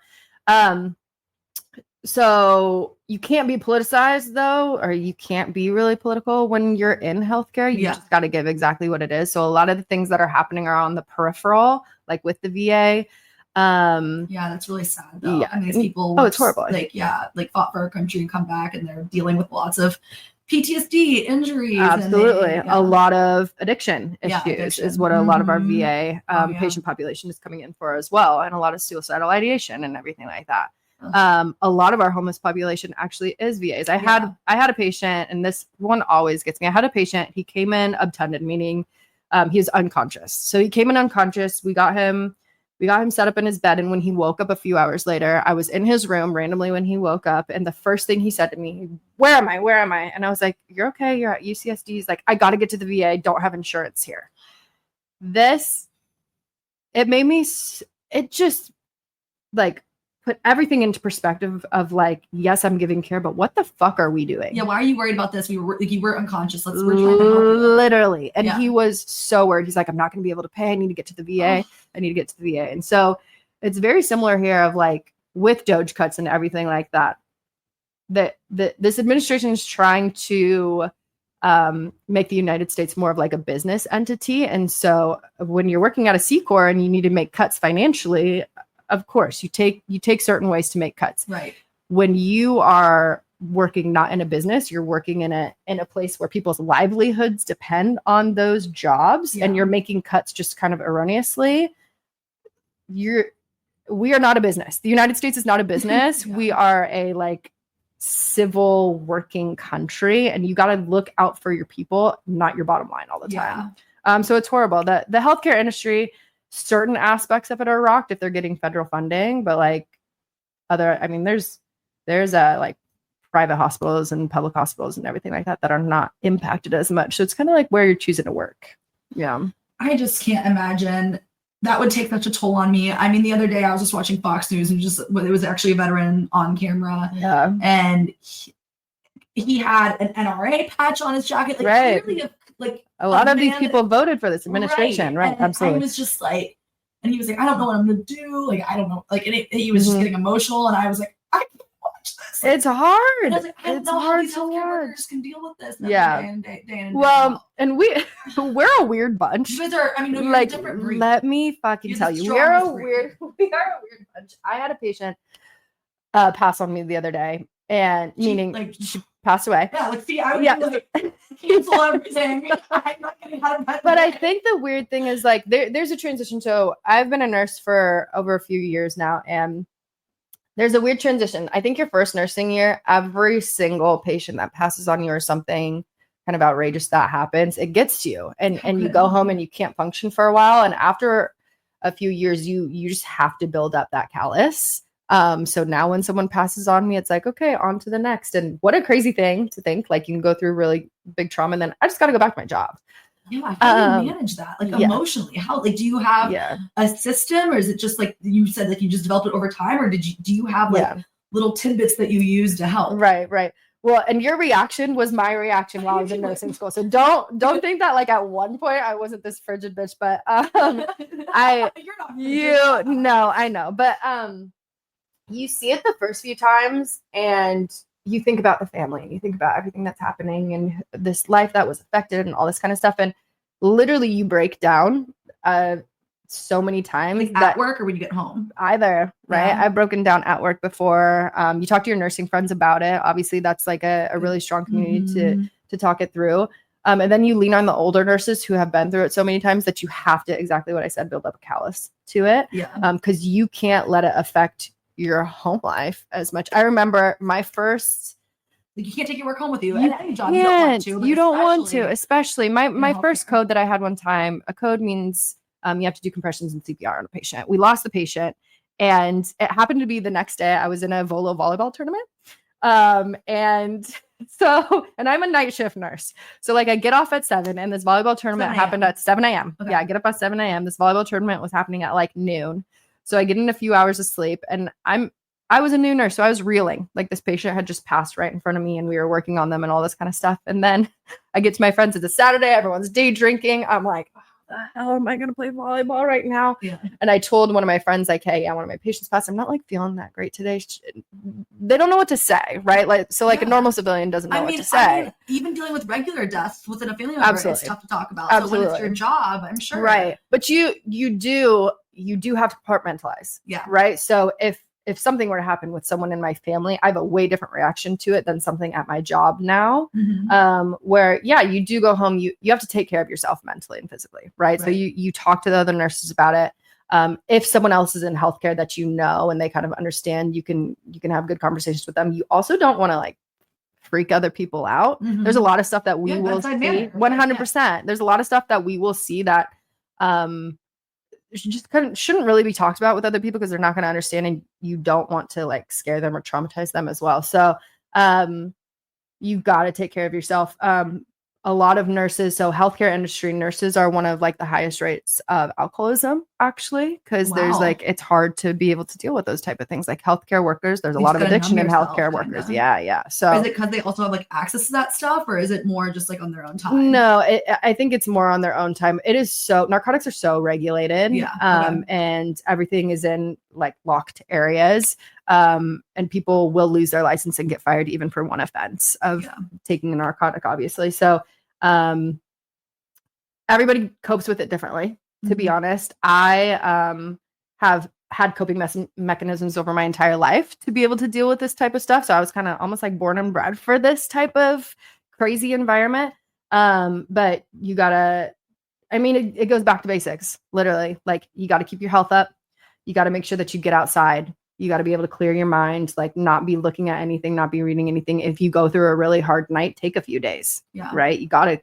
So you can't be politicized though, or you can't be really political when you're in healthcare. You just got to give exactly what it is. So a lot of the things that are happening are on the peripheral, like with the VA. That's really sad though. Yeah. I mean, these people it's horrible. Like fought for our country and come back, and they're dealing with lots of PTSD, injuries. Absolutely. A lot of addiction issues is what a lot of our VA patient population is coming in for as well. And a lot of suicidal ideation and everything like that. A lot of our homeless population actually is VAs. I had a patient, and this one always gets me. I had a patient, he came in obtunded, meaning he was unconscious. So he came in unconscious. We got him set up in his bed. And when he woke up a few hours later, I was in his room randomly when he woke up. And the first thing he said to me, where am I? Where am I? And I was like, you're okay. You're at UCSD. He's like, I got to get to the VA. I don't have insurance here. It just like put everything into perspective of like, yes, I'm giving care, but what the fuck are we doing? Yeah. Why are you worried about this? You were unconscious. We're trying to help you. Literally. And he was so worried. He's like, I'm not going to be able to pay. I need to get to the VA. I need to get to the VA. And so it's very similar here of like with Doge cuts and everything like that, this administration is trying to make the United States more of like a business entity. And so when you're working at a C Corp and you need to make cuts financially, of course, you take certain ways to make cuts. Right. When you are working not in a business, you're working in a place where people's livelihoods depend on those jobs, and you're making cuts just kind of erroneously. We are not a business. The United States is not a business. We are a like civil working country, and you got to look out for your people, not your bottom line all the time. So it's horrible that the healthcare industry, certain aspects of it are rocked if they're getting federal funding, but like there's like private hospitals and public hospitals and everything like that are not impacted as much. So it's kind of like where you're choosing to work. Yeah. I just can't imagine that would take such a toll on me. I mean, the other day I was just watching Fox News and it was actually a veteran on camera. Yeah. And he had an NRA patch on his jacket. Like, right. Clearly a lot of these people voted for this administration. Right. And absolutely. I was just like, and he was like, I don't know what I'm going to do. Like, I don't know. Like, and he was just getting emotional. And I was like, I can't watch this. Like, it's hard. And I was like, I don't know how these healthcare workers can deal with this. Day in and well, and we're a weird bunch. You guys are, I mean, like, a different breed. let me fucking tell you, we are a weird bunch. I had a patient pass on me the other day, and she passed away. Yeah, like, see, I would cancel everything. I'm not getting out of bed. But I think the weird thing is, like, there's a transition. So I've been a nurse for over a few years now, and there's a weird transition. I think your first nursing year, every single patient that passes on you or something kind of outrageous that happens, it gets to you, and you go home and you can't function for a while. And after a few years, you just have to build up that callus. So now when someone passes on me, it's like, okay, on to the next. And what a crazy thing to think, like, you can go through really big trauma and then I just got to go back to my job. Yeah, how do you manage that? Like, emotionally, how, like, do you have a system, or is it just like you said, like, you just developed it over time, or do you have like little tidbits that you use to help? Right. Well, and your reaction was my reaction while I was in nursing school. So don't think that, like, at one point I wasn't this frigid bitch, but you're not frigid. No, I know. But you see it the first few times and you think about the family and you think about everything that's happening and this life that was affected and all this kind of stuff. And literally you break down so many times. Like, at work or when you get home? Either, right? Yeah. I've broken down at work before. You talk to your nursing friends about it. Obviously, that's like a really strong community to talk it through. And then you lean on the older nurses who have been through it so many times that you have to, exactly what I said, build up a callus to it. Yeah. Because you can't let it affect your home life as much. I remember my first... Like, you can't take your work home with you. You don't want to, especially my first code that I had one time. A code means you have to do compressions and CPR on a patient. We lost the patient, and it happened to be the next day. I was in a Volo volleyball tournament, and I'm a night shift nurse. So, like, I get off at 7, and this volleyball tournament happened at 7 a.m. Okay. Yeah, I get up at 7 a.m. This volleyball tournament was happening at like noon. So I get in a few hours of sleep, and I was a new nurse, so I was reeling. Like, this patient had just passed right in front of me, and we were working on them and all this kind of stuff. And then I get to my friends. It's a Saturday. Everyone's day drinking. I'm like, how am I going to play volleyball right now? Yeah. And I told one of my friends, like, hey, one of my patients passed. I'm not, like, feeling that great today. They don't know what to say, right? Like, so, like, a normal civilian doesn't know what to say. I mean, even dealing with regular deaths within a family member, it's tough to talk about. Absolutely. So when it's your job, I'm sure. Right. But you do have to compartmentalize. Yeah. Right. So if something were to happen with someone in my family, I have a way different reaction to it than something at my job now. Where, you do go home, you have to take care of yourself mentally and physically. Right. So you talk to the other nurses about it. If someone else is in healthcare that you know, and they kind of understand, you can have good conversations with them. You also don't want to, like, freak other people out. There's a lot of stuff that we will see. 100%. There's a lot of stuff that we will see that, just shouldn't really be talked about with other people because they're not going to understand, and you don't want to, like, scare them or traumatize them as well. So you've got to take care of yourself. A lot of nurses, so healthcare industry nurses are one of, like, the highest rates of alcoholism, actually, because there's, like, it's hard to be able to deal with those type of things. Like, healthcare workers, there's a lot of addiction in healthcare workers. Yeah. So is it because they also have, like, access to that stuff, or is it more just, like, on their own time? No, I think it's more on their own time. It is narcotics are so regulated, and everything is in, like, locked areas. And people will lose their license and get fired even for one offense of taking a narcotic, obviously. So everybody copes with it differently, to be honest. I have had coping mechanisms over my entire life to be able to deal with this type of stuff. So I was kind of almost like born and bred for this type of crazy environment. But you gotta, it goes back to basics, literally. Like, you got to keep your health up. You got to make sure that you get outside. You got to be able to clear your mind, like, not be looking at anything, not be reading anything. If you go through a really hard night, take a few days, right? You gotta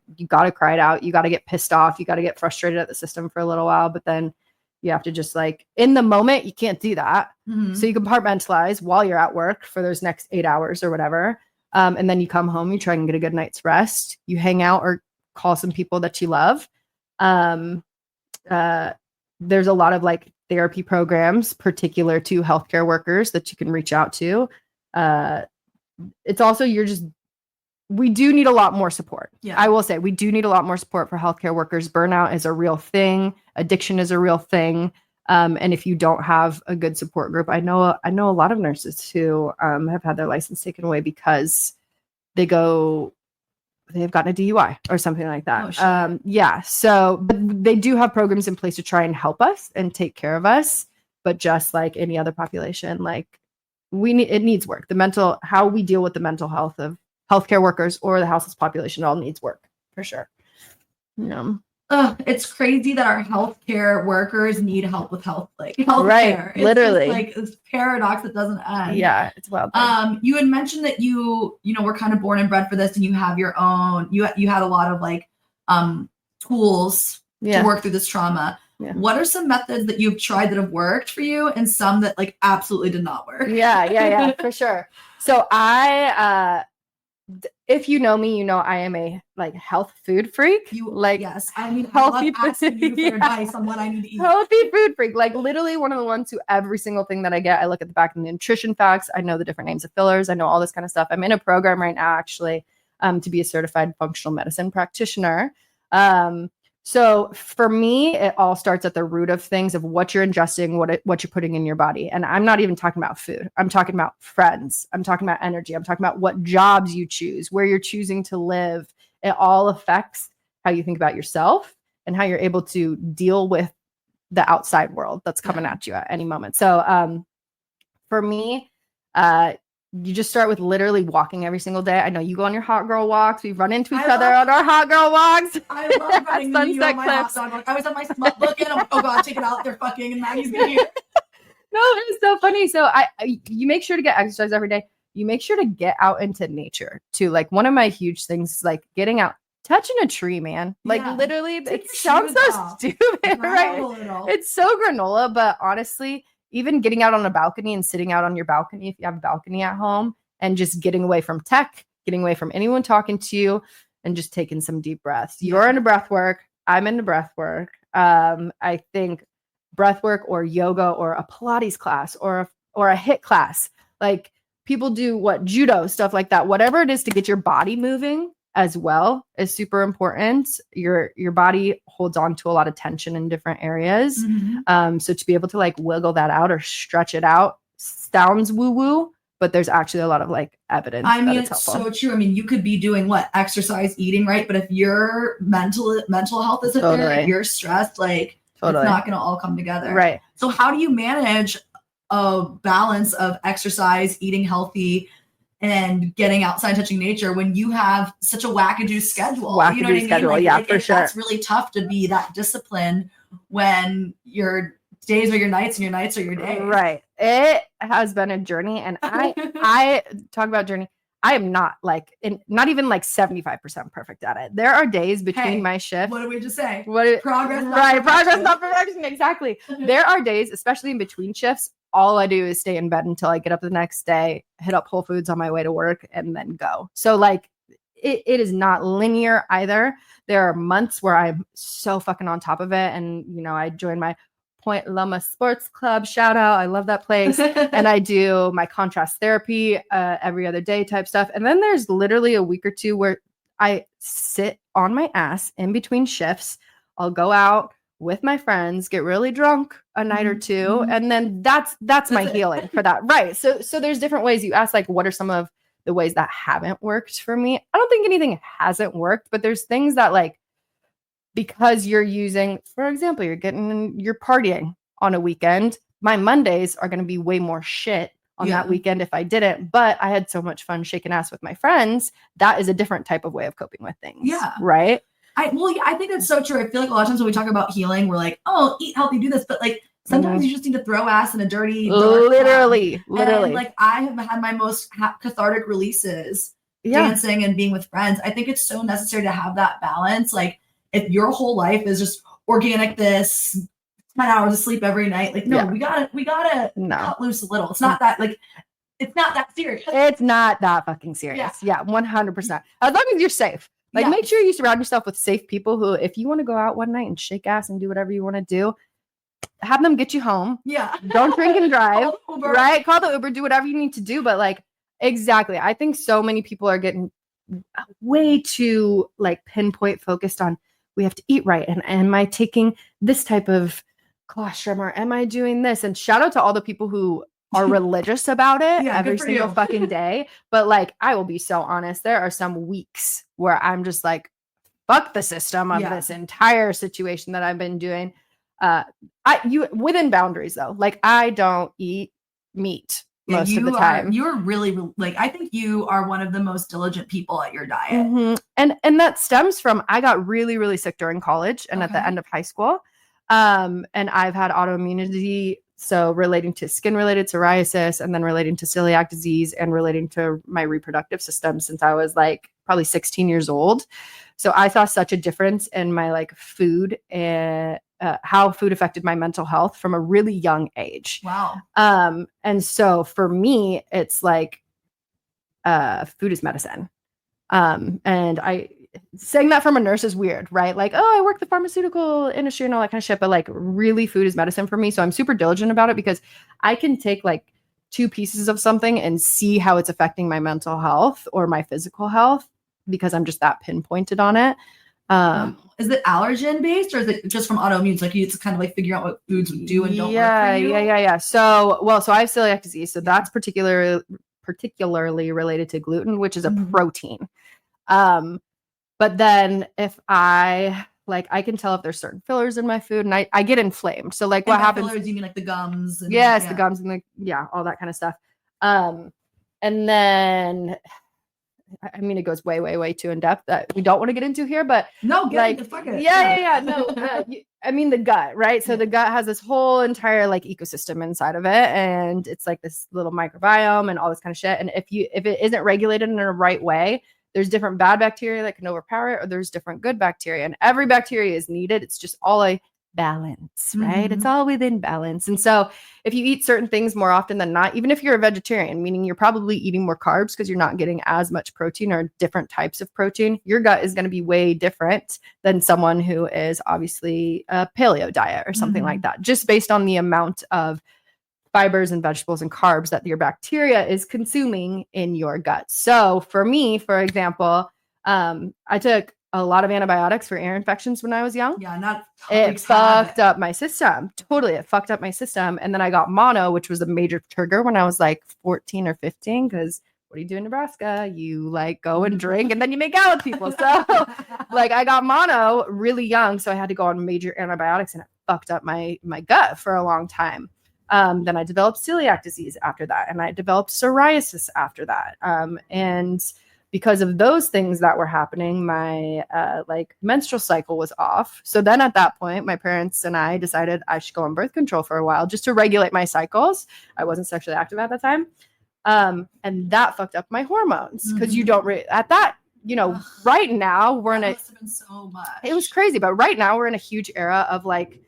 cry it out. You got to get pissed off. You got to get frustrated at the system for a little while, but then you have to just, like, in the moment, you can't do that. So you compartmentalize while you're at work for those next 8 hours or whatever. And then you come home, you try and get a good night's rest. You hang out or call some people that you love. there's a lot of like therapy programs particular to healthcare workers that you can reach out to. It's also, we do need a lot more support. Yeah. I will say we do need a lot more support for healthcare workers. Burnout is a real thing. Addiction is a real thing. And if you don't have a good support group, I know a lot of nurses who have had their license taken away because they've gotten a DUI or something like that. Oh, yeah. So but they do have programs in place to try and help us and take care of us. But just like any other population, like it needs work. How we deal with the mental health of healthcare workers or the houseless population all needs work for sure. Yeah. It's crazy that our healthcare workers need help with healthcare. Right, literally. It's like this paradox that doesn't end. Yeah, it's wild. You had mentioned that you were kind of born and bred for this, and you have your own. You had a lot of like tools to work through this trauma. Yeah. What are some methods that you've tried that have worked for you, and some that like absolutely did not work? Yeah, for sure. So if you know me, you know I am a like health food freak. Yes. I mean, healthy I love asking you for advice on what I need to eat. Healthy food freak. Like literally one of the ones who every single thing that I get, I look at the back of the nutrition facts. I know the different names of fillers. I know all this kind of stuff. I'm in a program right now actually to be a certified functional medicine practitioner. So for me, it all starts at the root of things of what you're ingesting, what you're putting in your body. And I'm not even talking about food. I'm talking about friends. I'm talking about energy. I'm talking about what jobs you choose, where you're choosing to live. It all affects how you think about yourself and how you're able to deal with the outside world that's coming at you at any moment. So for me, you just start with literally walking every single day. I know you go on your hot girl walks. We run into each other on our hot girl walks. I love running into you on my hot dog walk. I was at my smut book and I'm like, oh God, take it out. They're fucking and Maggie's gonna hear. No, it's so funny. So you make sure to get exercise every day. You make sure to get out into nature too. Like one of my huge things is like getting out, touching a tree, man. Like literally, it sounds so stupid, right? It's so granola, but honestly, even getting out on a balcony and sitting out on your balcony, if you have a balcony at home, and just getting away from tech, getting away from anyone talking to you, and just taking some deep breaths. You're into breath work. I'm into breath work. I think breath work or yoga or a Pilates class or a HIIT class, like people do judo, stuff like that, whatever it is to get your body moving as well is super important. Your body holds on to a lot of tension in different areas. Mm-hmm. So to be able to like wiggle that out or stretch it out sounds woo-woo, but there's actually a lot of like evidence. I mean, it's so true. I mean, you could be doing exercise, eating, right? But if your mental health isn't there, if you're stressed, like it's not going to all come together. Right. So how do you manage a balance of exercise, eating healthy, and getting outside, touching nature when you have such a wackadoo schedule? You know what I mean? Like, for sure. That's really tough to be that disciplined when your days are your nights and your nights are your days. Right. It has been a journey. And I talk about journey. I am not not even 75% perfect at it. There are days between my shifts. What did we just say? Progress, not perfection. Exactly. There are days, especially in between shifts, all I do is stay in bed until I get up the next day, hit up Whole Foods on my way to work, and then go. So it is not linear either. There are months where I'm so fucking on top of it. And, I joined my Point Loma Sports Club. Shout out. I love that place. And I do my contrast therapy every other day type stuff. And then there's literally a week or two where I sit on my ass in between shifts. I'll go out with my friends, get really drunk a night or two. And then that's my healing for that. Right. So there's different ways. You ask what are some of the ways that haven't worked for me? I don't think anything hasn't worked, but there's things that because you're using, for example, you're partying on a weekend. My Mondays are going to be way more shit on that weekend if I didn't, but I had so much fun shaking ass with my friends. That is a different type of way of coping with things. Yeah. Right. I think that's so true. I feel like a lot of times when we talk about healing, we're like, oh, eat healthy, do this. But sometimes you just need to throw ass in a dirty. Literally. And, I have had my most cathartic releases dancing and being with friends. I think it's so necessary to have that balance. If your whole life is just organic, 10 hours of sleep every night, we gotta cut loose a little. It's not that it's not that serious. It's not that fucking serious. Yeah, 100%. As long as you're safe. Make sure you surround yourself with safe people who, if you want to go out one night and shake ass and do whatever you want to do, have them get you home. Yeah. Don't drink and drive. Call the Uber. Right? Call the Uber, do whatever you need to do. But like, exactly. I think so many people are getting way too like pinpoint focused on we have to eat right. And am I taking this type of colostrum or am I doing this? And shout out to all the people who are religious about it every single fucking day. But like, I will be so honest. There are some weeks where I'm just like, fuck the system of this entire situation that I've been doing. You within boundaries though. Like I don't eat meat most of the time. You are really like, I think you are one of the most diligent people at your diet. Mm-hmm. And that stems from, I got really, really sick during college and at the end of high school. And I've had autoimmunity. So relating to skin related psoriasis and then relating to celiac disease and relating to my reproductive system since I was like probably 16 years old. So I saw such a difference in my like food and how food affected my mental health from a really young age. Wow. And so for me, it's like food is medicine. And saying that from a nurse is weird, right? Like, oh, I work the pharmaceutical industry and all that kind of shit, but like really food is medicine for me. So I'm super diligent about it because I can take like 2 pieces of something and see how it's affecting my mental health or my physical health because I'm just that pinpointed on it. Is it allergen based or is it just from autoimmune? Like you just kind of like figure out what foods do and don't work for you? Yeah. So I have celiac disease. So that's particularly related to gluten, which is a protein. But then if I can tell if there's certain fillers in my food and I get inflamed. So like what happens? Fillers, you mean like the gums? And, yes, the gums and all that kind of stuff. And then, I mean, it goes way, way, way too in depth that we don't want to get into here, but no, like, fuck it. Yeah. No, I mean the gut, right? So the gut has this whole entire like ecosystem inside of it, and it's like this little microbiome and all this kind of shit. And if it isn't regulated in a right way, there's different bad bacteria that can overpower it, or there's different good bacteria, and every bacteria is needed. It's just all a balance, right? It's all within balance. And so if you eat certain things more often than not, even if you're a vegetarian, meaning you're probably eating more carbs because you're not getting as much protein or different types of protein, your gut is going to be way different than someone who is obviously a paleo diet or something like that, just based on the amount of fibers and vegetables and carbs that your bacteria is consuming in your gut. So for me, for example, I took a lot of antibiotics for ear infections when I was young. Yeah, it fucked up my system. Totally. It fucked up my system. And then I got mono, which was a major trigger when I was like 14 or 15, because what do you do in Nebraska? You like go and drink and then you make out with people. So like I got mono really young. So I had to go on major antibiotics and it fucked up my gut for a long time. Then I developed celiac disease after that. And I developed psoriasis after that. And because of those things that were happening, my like menstrual cycle was off. So then at that point, my parents and I decided I should go on birth control for a while just to regulate my cycles. I wasn't sexually active at that time. And that fucked up my hormones because you don't at that, right now we're in must have been so much. It was crazy. But right now we're in a huge era of like,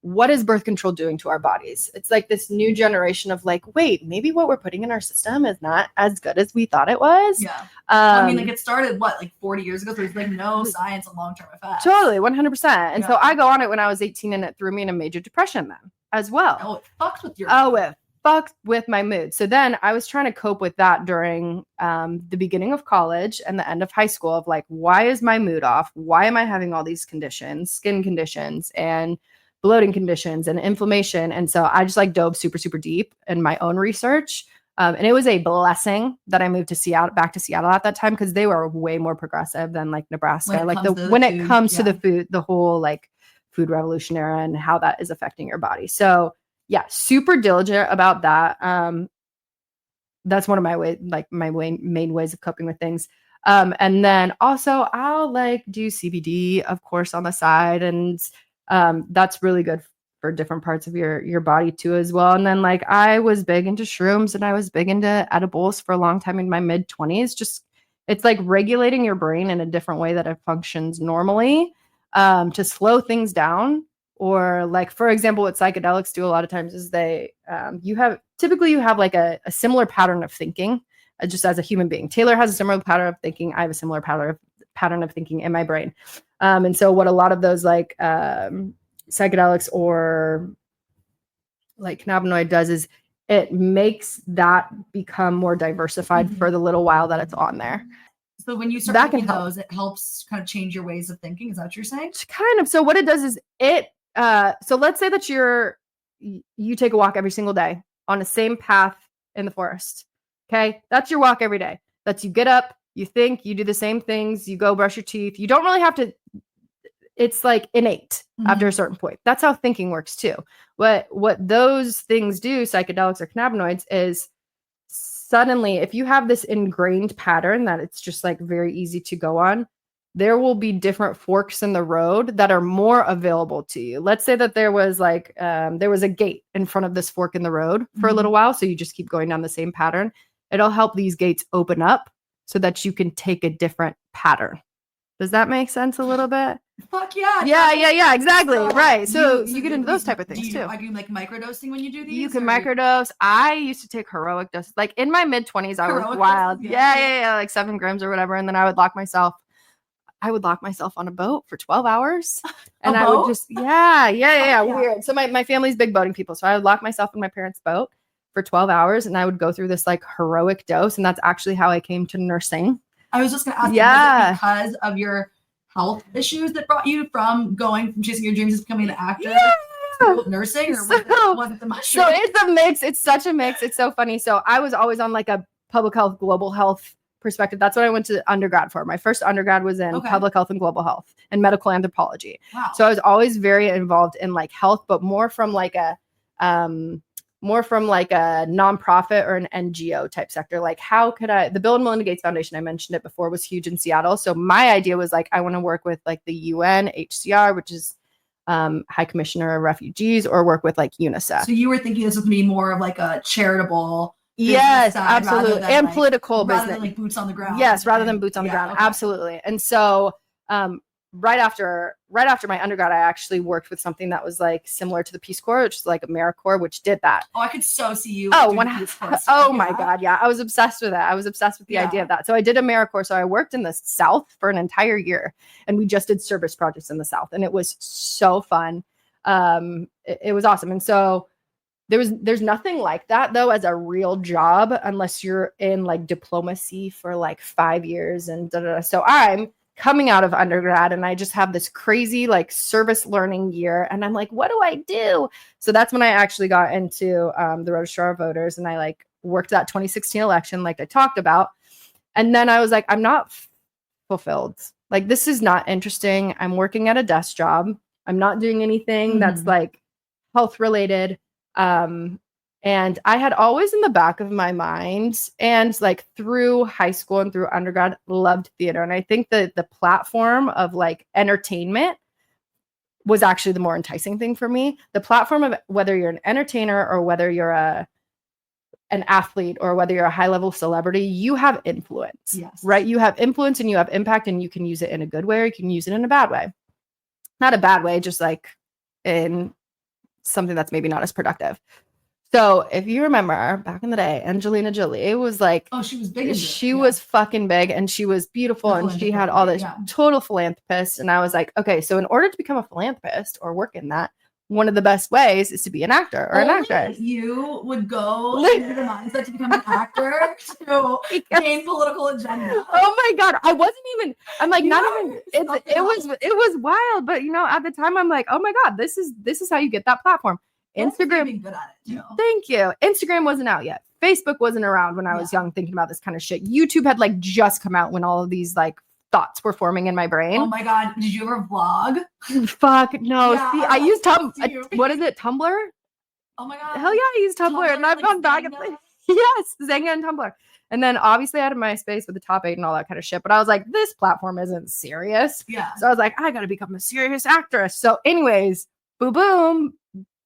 what is birth control doing to our bodies? It's like this new generation of like, wait, maybe what we're putting in our system is not as good as we thought it was. Yeah. I mean, like it started, like 40 years ago? There's like no science on long-term effects. Totally, 100%. And so I go on it when I was 18 and it threw me in a major depression then as well. Oh, it fucked with your it fucked with my mood. So then I was trying to cope with that during the beginning of college and the end of high school of like, why is my mood off? Why am I having all these conditions, skin conditions and bloating conditions and inflammation? And so I just like dove super, super deep in my own research. And it was a blessing that I moved to back to Seattle at that time, because they were way more progressive than like Nebraska. When it comes to the food, the whole like food revolution era and how that is affecting your body. So yeah, super diligent about that. That's one of my main ways of coping with things. And then also I'll like do CBD, of course, on the side, and that's really good for different parts of your body too as well. And then like I was big into shrooms and I was big into edibles for a long time in my mid-20s. Just it's like regulating your brain in a different way that it functions normally, to slow things down. Or like, for example, what psychedelics do a lot of times is you have like a similar pattern of thinking, just as a human being. Taylor has a similar pattern of thinking. I have a similar pattern of thinking in my brain. And so what a lot of those like psychedelics or like cannabinoid does is it makes that become more diversified for the little while that it's on there. So when you start taking those, it helps kind of change your ways of thinking. Is that what you're saying? Kind of. So what it does is so let's say that you take a walk every single day on the same path in the forest. Okay. That's your walk every day. That's you get up, you think, you do the same things, you go brush your teeth. You don't really have to, it's like innate after a certain point. That's how thinking works too. What those things do, psychedelics or cannabinoids, is suddenly, if you have this ingrained pattern that it's just like very easy to go on, there will be different forks in the road that are more available to you. Let's say that there was like, there was a gate in front of this fork in the road for a little while. So you just keep going down the same pattern. It'll help these gates open up so that you can take a different pattern. Does that make sense a little bit? Fuck yeah. Yeah, exactly. So, right. So you get into those type of things too. Are you like microdosing when you do these? You can microdose. I used to take heroic doses. Like in my mid-20s, I was wild. Yeah, like 7 grams or whatever. And then I would lock myself on a boat for 12 hours. And I would just, yeah. Weird. So my family's big boating people. So I would lock myself in my parents' boat for 12 hours and I would go through this like heroic dose. And that's actually how I came to nursing. I was just going to ask you, was it because of your health issues that brought you from chasing your dreams to becoming an actor to nursing, or was it the mushroom? So it's a mix. It's such a mix. It's so funny. So I was always on like a public health, global health perspective. That's what I went to undergrad for. My first undergrad was in public health and global health and medical anthropology. Wow. So I was always very involved in like health, but more from like a nonprofit or an NGO type sector. Like how could the Bill and Melinda Gates Foundation, I mentioned it before, was huge in Seattle. So my idea was like, I want to work with like the UN, HCR, which is High Commissioner of Refugees, or work with like UNICEF. So you were thinking this was going to be more of like a charitable. Yes, absolutely. And like, political business. Rather than like boots on the ground. Yes, rather than boots on the ground. Okay. Absolutely. And so right after my undergrad, I actually worked with something that was like similar to the Peace Corps, which is like AmeriCorps, which did that. Oh, I could so see you. My God. Yeah. I was obsessed with that. I was obsessed with the idea of that. So I did AmeriCorps. So I worked in the South for an entire year and we just did service projects in the South and it was so fun. It was awesome. And so there's nothing like that though as a real job unless you're in like diplomacy for like 5 years and So I'm coming out of undergrad and I just have this crazy like service learning year and I'm like, what do I do? So that's when I actually got into the Registrar of Voters and I like worked that 2016 election like I talked about. And then I was like, I'm not fulfilled. Like, this is not interesting. I'm working at a desk job. I'm not doing anything that's like health related. And I had always in the back of my mind and like through high school and through undergrad loved theater. And I think that the platform of like entertainment was actually the more enticing thing for me. The platform of whether you're an entertainer or whether you're an athlete or whether you're a high level celebrity, you have influence, right? You have influence and you have impact and you can use it in a good way or you can use it in a bad way. Not a bad way, just like in something that's maybe not as productive. So if you remember back in the day, Angelina Jolie was like, she was big. She was fucking big and she was beautiful and she had all this total philanthropist. And I was like, okay, so in order to become a philanthropist or work in that, one of the best ways is to be an actor or an actress. You would go into the mindset to become an actor to gain political agenda. Oh my God. I wasn't even, I'm like, it was wild. But you know, at the time I'm like, oh my God, this is how you get that platform. Instagram. Good at it, too. Thank you. Instagram wasn't out yet. Facebook wasn't around when I was young thinking about this kind of shit. YouTube had like just come out when all of these like thoughts were forming in my brain. Oh my God. Did you ever vlog? Fuck no. Yeah, see, I used what is it? Tumblr? Oh my God. Hell yeah, I use Tumblr and I've gone back and yes, Zanga and Tumblr. And then obviously I had MySpace with the top 8 and all that kind of shit. But I was like, this platform isn't serious. Yeah. So I was like, I gotta become a serious actress. So anyways, boom.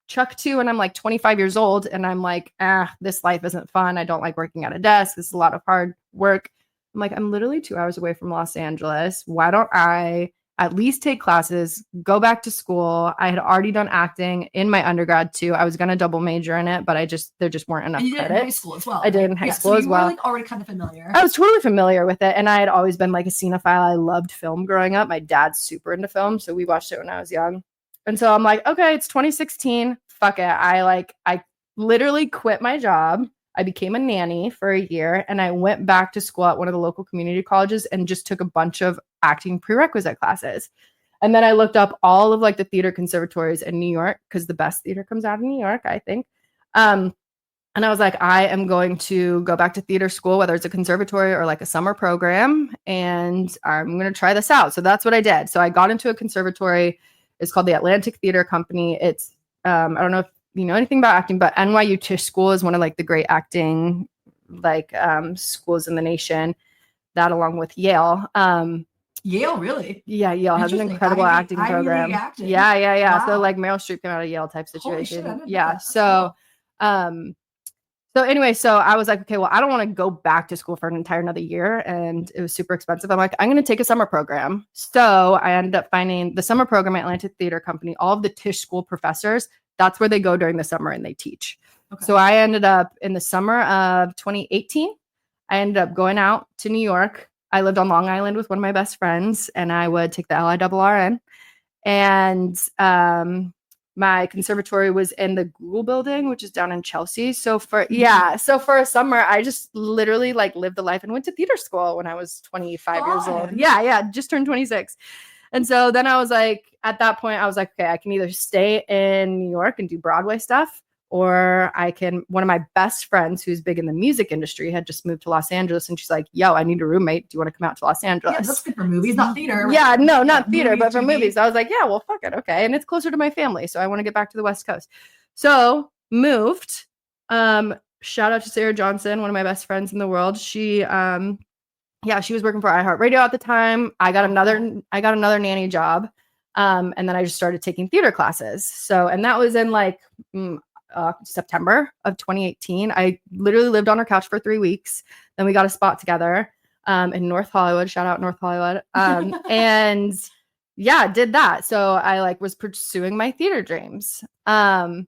Chuck 2 and I'm like 25 years old and I'm like, this life isn't fun. I don't like working at a desk. This is a lot of hard work. I'm like, I'm literally 2 hours away from Los Angeles. Why don't I at least take classes, go back to school? I had already done acting in my undergrad too. I was going to double major in it, but there just weren't enough credits. You did in high school as well. I did in high school as well. You were like already kind of familiar. I was totally familiar with it. And I had always been like a cinephile. I loved film growing up. My dad's super into film. So we watched it when I was young. And so I'm like, okay, it's 2016. Fuck it. I literally quit my job. I became a nanny for a year and I went back to school at one of the local community colleges and just took a bunch of acting prerequisite classes. And then I looked up all of like the theater conservatories in New York because the best theater comes out of New York, I think. And I was like, I am going to go back to theater school, whether it's a conservatory or like a summer program, and I'm going to try this out. So that's what I did. So I got into a conservatory. It's called the Atlantic Theater Company. It's, I don't know if you know anything about acting, but NYU Tisch School is one of like the great acting like schools in the nation. That along with Yale. Yale, really? Yeah, Yale has an incredible acting program. Yeah. Wow. So like Meryl Streep came out of Yale type situation. Yeah. So, cool. So anyway, so I was like, okay, well, I don't want to go back to school for an entire another year. And it was super expensive. I'm like, I'm going to take a summer program. So I ended up finding the summer program at Atlantic Theater Company. All of the Tisch School professors, that's where they go during the summer and they teach. Okay. So I ended up in the summer of 2018, I ended up going out to New York. I lived on Long Island with one of my best friends and I would take the LIRRN. And my conservatory was in the Google building, which is down in Chelsea. So for a summer, I just literally like lived the life and went to theater school when I was 25 years old. Yeah. Just turned 26. And so then I was like, at that point, I was like, okay, I can either stay in New York and do Broadway stuff, or I can, one of my best friends who's big in the music industry had just moved to Los Angeles. And she's like, yo, I need a roommate. Do you want to come out to Los Angeles? Yeah, that's good for movies, not theater. Yeah, no, not theater, but for movies. I was like, yeah, well, fuck it. Okay. And it's closer to my family. So I want to get back to the West Coast. So moved. Shout out to Sarah Johnson, one of my best friends in the world. She was working for iHeartRadio at the time. I got another nanny job. And then I just started taking theater classes. So, and that was in like, September of 2018. I literally lived on her couch for 3 weeks. Then we got a spot together in North Hollywood. Shout out North Hollywood. And yeah, did that. So I like was pursuing my theater dreams. Los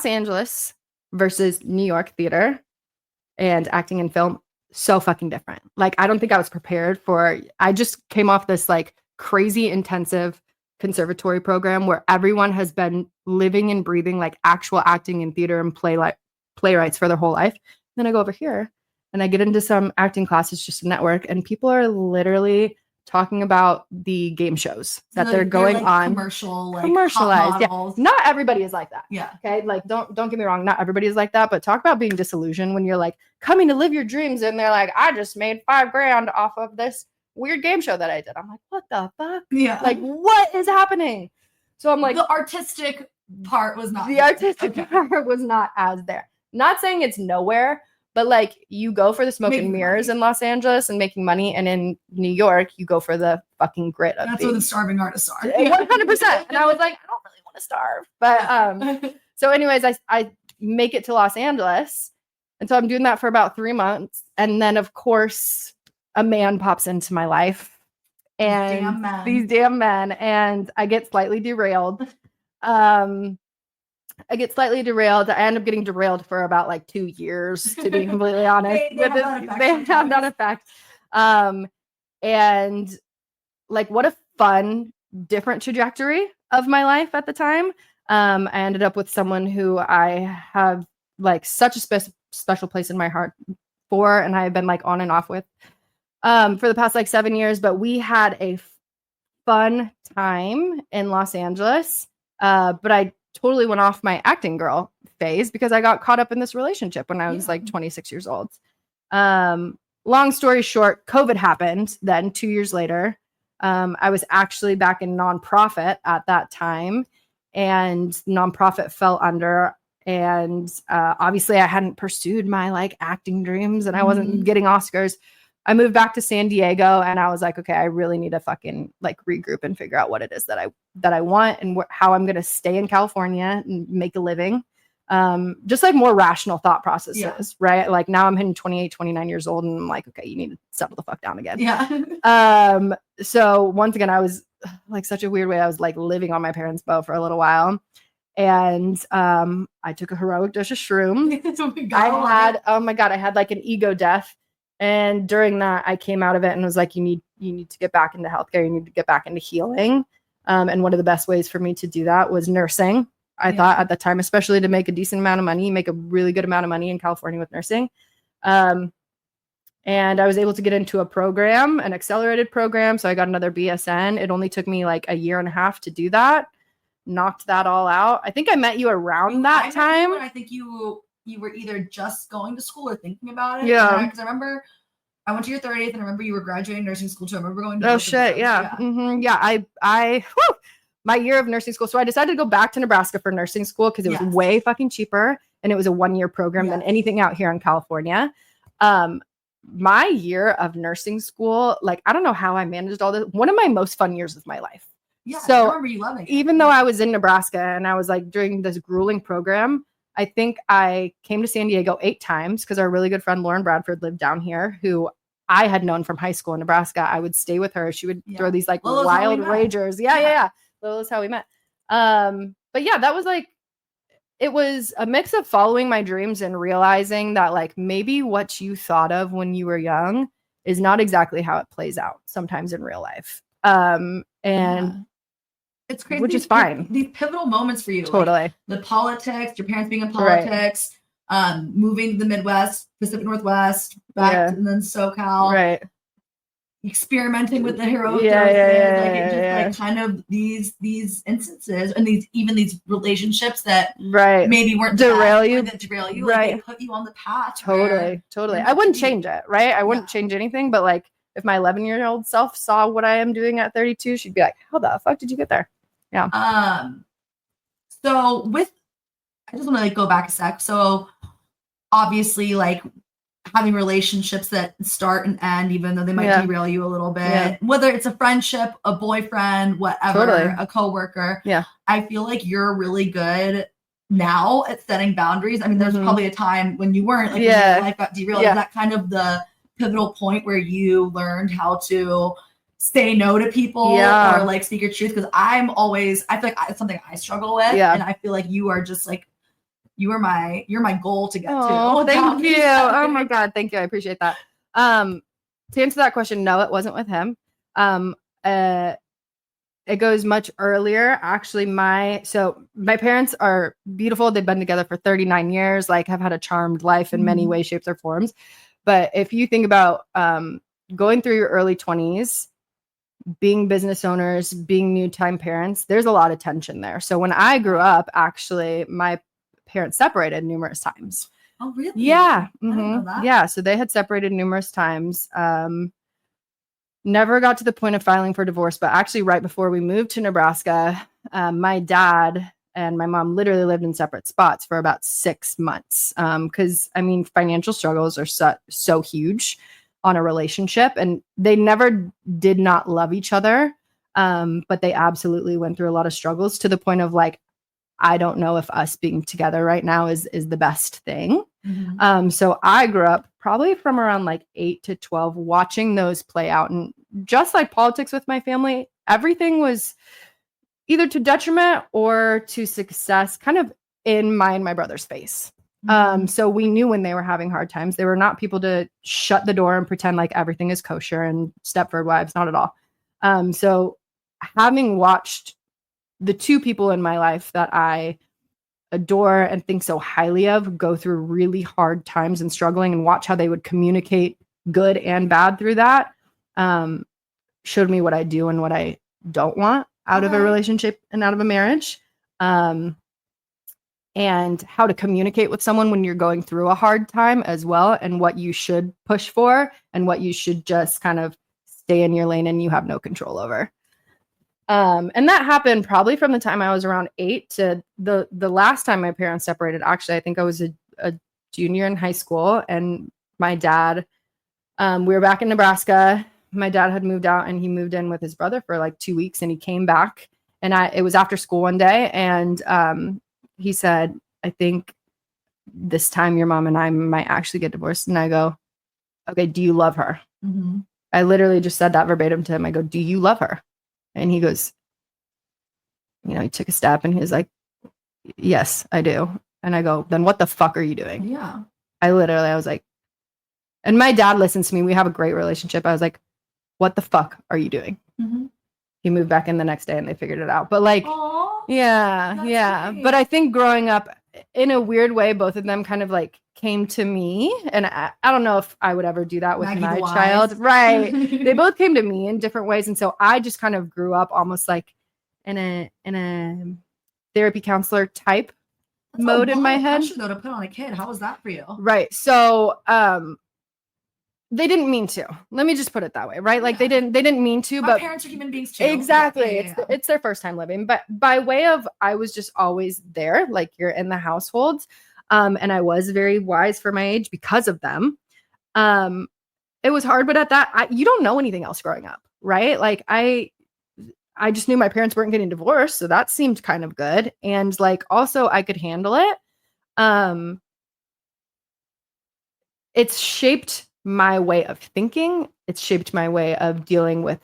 Angeles versus New York theater and acting in film, so fucking different. Like, I don't think I was prepared for, I just came off this like crazy intensive conservatory program where everyone has been living and breathing like actual acting in theater and playwrights for their whole life. Then I go over here and I get into some acting classes, just a network, and people are literally talking about the game shows that they're going like on. Commercialized. Yeah. Not everybody is like that. Yeah. Okay. Like, don't get me wrong. Not everybody is like that, but talk about being disillusioned when you're like coming to live your dreams and they're like, I just made $5,000 off of this weird game show that I did. I'm like, what the fuck? Yeah. Like, what is happening? So I'm like, the artistic part was not as there. Not saying it's nowhere, but like you go for the smoke and mirrors in Los Angeles and making money, and in New York you go for the fucking grit of. That's where the starving artists are. 100%. And I was like, I don't really want to starve, but so anyways, I make it to Los Angeles, and so I'm doing that for about 3 months, and then of course a man pops into my life, and these damn men, and I get slightly derailed. I end up getting derailed for about like 2 years, to be completely honest. They have that effect. And like, what a fun, different trajectory of my life at the time. I ended up with someone who I have like such a special place in my heart for, and I've been like on and off with for the past like 7 years. But we had a fun time in Los Angeles. But I totally went off my acting girl phase because I got caught up in this relationship when I was like 26 years old. Long story short, COVID happened. Then 2 years later, I was actually back in nonprofit at that time, and nonprofit fell under. And obviously I hadn't pursued my like acting dreams, and I wasn't getting Oscars. I moved back to San Diego, and I was like, okay, I really need to fucking like regroup and figure out what it is that I want, and how I'm going to stay in California and make a living. Just like more rational thought processes, right? Like now I'm hitting 28, 29 years old, and I'm like, okay, you need to settle the fuck down again. Yeah. So once again, I was like such a weird way. I was like living on my parents' boat for a little while. And I took a heroic dose of shroom. I had like an ego death. And during that, I came out of it and was like, you need to get back into healthcare. You need to get back into healing. And one of the best ways for me to do that was nursing. I thought at the time, especially to make a decent amount of money, you make a really good amount of money in California with nursing. And I was able to get into a program, an accelerated program. So I got another BSN. It only took me like a year and a half to do that. Knocked that all out. I think I met you around that time. I think you were either just going to school or thinking about it. Yeah. Because I remember I went to your 30th and I remember you were graduating nursing school too. I remember going to Oh shit, yeah. I my year of nursing school. So I decided to go back to Nebraska for nursing school because it was way fucking cheaper and it was a 1-year program than anything out here in California. My year of nursing school, like I don't know how I managed all this. One of my most fun years of my life. Yeah, so I remember you loving it. Even though I was in Nebraska and I was like doing this grueling program, I think I came to San Diego 8 times because our really good friend Lauren Bradford lived down here, who I had known from high school in Nebraska. I would stay with her. She would throw these like wild ragers. Yeah. Lola's how we met. But yeah, that was like, it was a mix of following my dreams and realizing that like maybe what you thought of when you were young is not exactly how it plays out sometimes in real life. It's crazy, which is fine. These pivotal moments for you, totally. Like the politics, your parents being in politics, moving to the Midwest, Pacific Northwest, back and then SoCal, right? Experimenting with the heroic doses, kind of these instances and these relationships that maybe weren't derail you, right? Like they put you on the path. Totally. I wouldn't change it, right? I wouldn't change anything, but like if my 11-year-old self saw what I am doing at 32, she'd be like, "How the fuck did you get there?" Yeah. So I just want to like go back a sec. So obviously, like having relationships that start and end, even though they might derail you a little bit, whether it's a friendship, a boyfriend, whatever, a coworker. Yeah. I feel like you're really good now at setting boundaries. I mean, there's probably a time when you weren't, like when your life got derailed. Is that kind of the pivotal point where you learned how to say no to people or like speak your truth? Because I feel like it's something I struggle with, and I feel like you are just like, you're my goal to get to. Oh, thank you. Oh my God. Thank you. I appreciate that. To answer that question, no, it wasn't with him. It goes much earlier. Actually, my parents are beautiful. They've been together for 39 years, like have had a charmed life in many ways, shapes, or forms. But if you think about going through your early 20s, being business owners, being new time parents, there's a lot of tension there. So when I grew up, actually, my parents separated numerous times. Oh, really? Yeah. I didn't know that. Yeah. So they had separated numerous times. Never got to the point of filing for divorce, but actually right before we moved to Nebraska, my dad and my mom literally lived in separate spots for about 6 months. Because I mean, financial struggles are so huge on a relationship, and they never did not love each other. But they absolutely went through a lot of struggles to the point of like, I don't know if us being together right now is the best thing. So I grew up probably from around like 8 to 12 watching those play out. And just like politics with my family, everything was either to detriment or to success, kind of in my brother's face. So we knew when they were having hard times, they were not people to shut the door and pretend like everything is kosher and Stepford wives, not at all. So having watched the 2 people in my life that I adore and think so highly of go through really hard times and struggling, and watch how they would communicate good and bad through that, showed me what I do and what I don't want out of a relationship and out of a marriage, and how to communicate with someone when you're going through a hard time as well, and what you should push for and what you should just kind of stay in your lane and you have no control over. And that happened probably from the time I was around 8 to the last time my parents separated. Actually, I think I was a junior in high school, and my dad, we were back in Nebraska. My dad had moved out and he moved in with his brother for like 2 weeks, and he came back, and it was after school one day. And, he said, "I think this time your mom and I might actually get divorced." And I go, "Okay, do you love her?" I literally just said that verbatim to him. I go, "Do you love her?" And he goes, he took a step and he was like, "Yes, I do." And I go, "Then what the fuck are you doing?" Yeah. I was like, and my dad listens to me. We have a great relationship. I was like, "What the fuck are you doing?" He he moved back in the next day and they figured it out. But like, Aww, yeah. great. But I think growing up in a weird way, both of them kind of like came to me, and I don't know if I would ever do that with Maggie my the Wise. child. Right. They both came to me in different ways. And so I just kind of grew up almost like in a therapy counselor type mode in my head. Pressure, though, to put on a kid. How was that for you? Right. So they didn't mean to. Let me just put it that way, right? Like they didn't mean to, My but parents are human beings too. Exactly. It's their first time living, but by way of I was just always there, like you're in the household. And I was very wise for my age because of them. It was hard, but at that, you don't know anything else growing up, right? Like I just knew my parents weren't getting divorced, so that seemed kind of good. And like also I could handle it. It's shaped my way of thinking. It's shaped my way of dealing with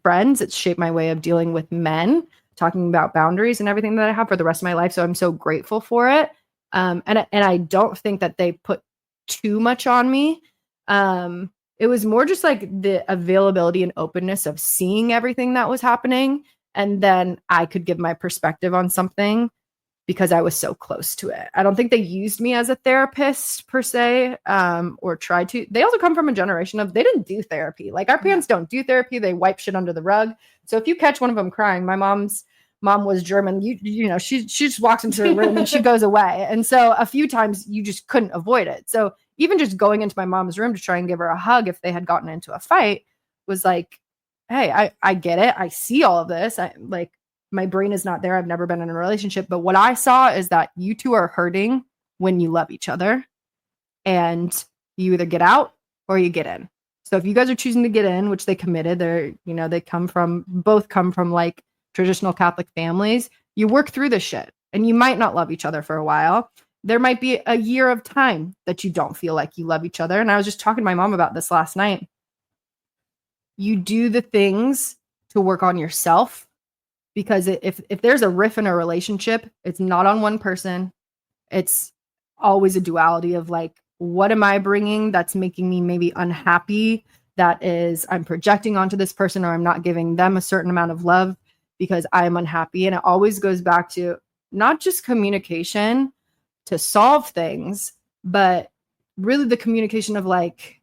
friends. It's shaped my way of dealing with men, talking about boundaries and everything that I have for the rest of my life. So I'm so grateful for it. And I don't think that they put too much on me. It was more just like the availability and openness of seeing everything that was happening. And then I could give my perspective on something because I was so close to it. I don't think they used me as a therapist per se, or tried to. They also come from a generation of, they didn't do therapy. Like our parents don't do therapy. They wipe shit under the rug. So if you catch one of them crying, my mom's mom was German. You know, she just walks into a room and she goes away. And so a few times you just couldn't avoid it. So even just going into my mom's room to try and give her a hug if they had gotten into a fight was like, hey, I get it. I see all of this. My brain is not there. I've never been in a relationship. But what I saw is that you two are hurting when you love each other. And you either get out or you get in. So if you guys are choosing to get in, which they committed, they both come from like traditional Catholic families, you work through this shit. And you might not love each other for a while. There might be a year of time that you don't feel like you love each other. And I was just talking to my mom about this last night. You do the things to work on yourself. Because if there's a riff in a relationship, it's not on one person. It's always a duality of like, what am I bringing that's making me maybe unhappy? That is, I'm projecting onto this person, or I'm not giving them a certain amount of love because I am unhappy. And it always goes back to not just communication to solve things, but really the communication of like,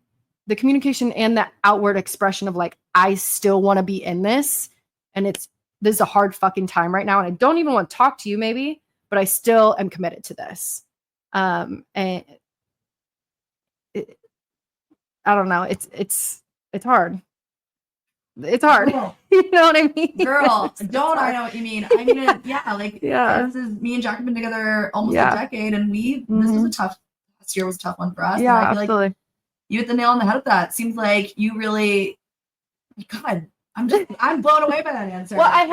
the communication and the outward expression of like, I still want to be in this. And this is a hard fucking time right now. And I don't even want to talk to you maybe, but I still am committed to this. And I don't know. It's hard. It's hard. Girl. You know what I mean? Girl, I know what you mean. I mean, this is, me and Jack have been together almost a decade, and this year was a tough one for us. Yeah, and I feel absolutely. like you hit the nail on the head with that. Seems like you really, God, I'm blown away by that answer. Well, I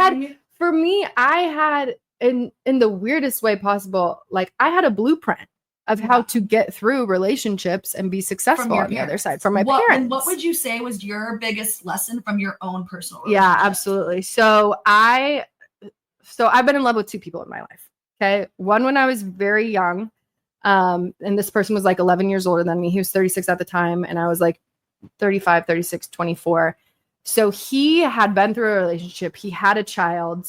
had in the weirdest way possible, like I had a blueprint of how to get through relationships and be successful on the other side from my parents. And what would you say was your biggest lesson from your own personal relationship? Yeah, absolutely. So I've been in love with two people in my life. Okay. One when I was very young. And this person was like 11 years older than me. He was 36 at the time. And I was like 35, 36, 24. So he had been through a relationship. He had a child.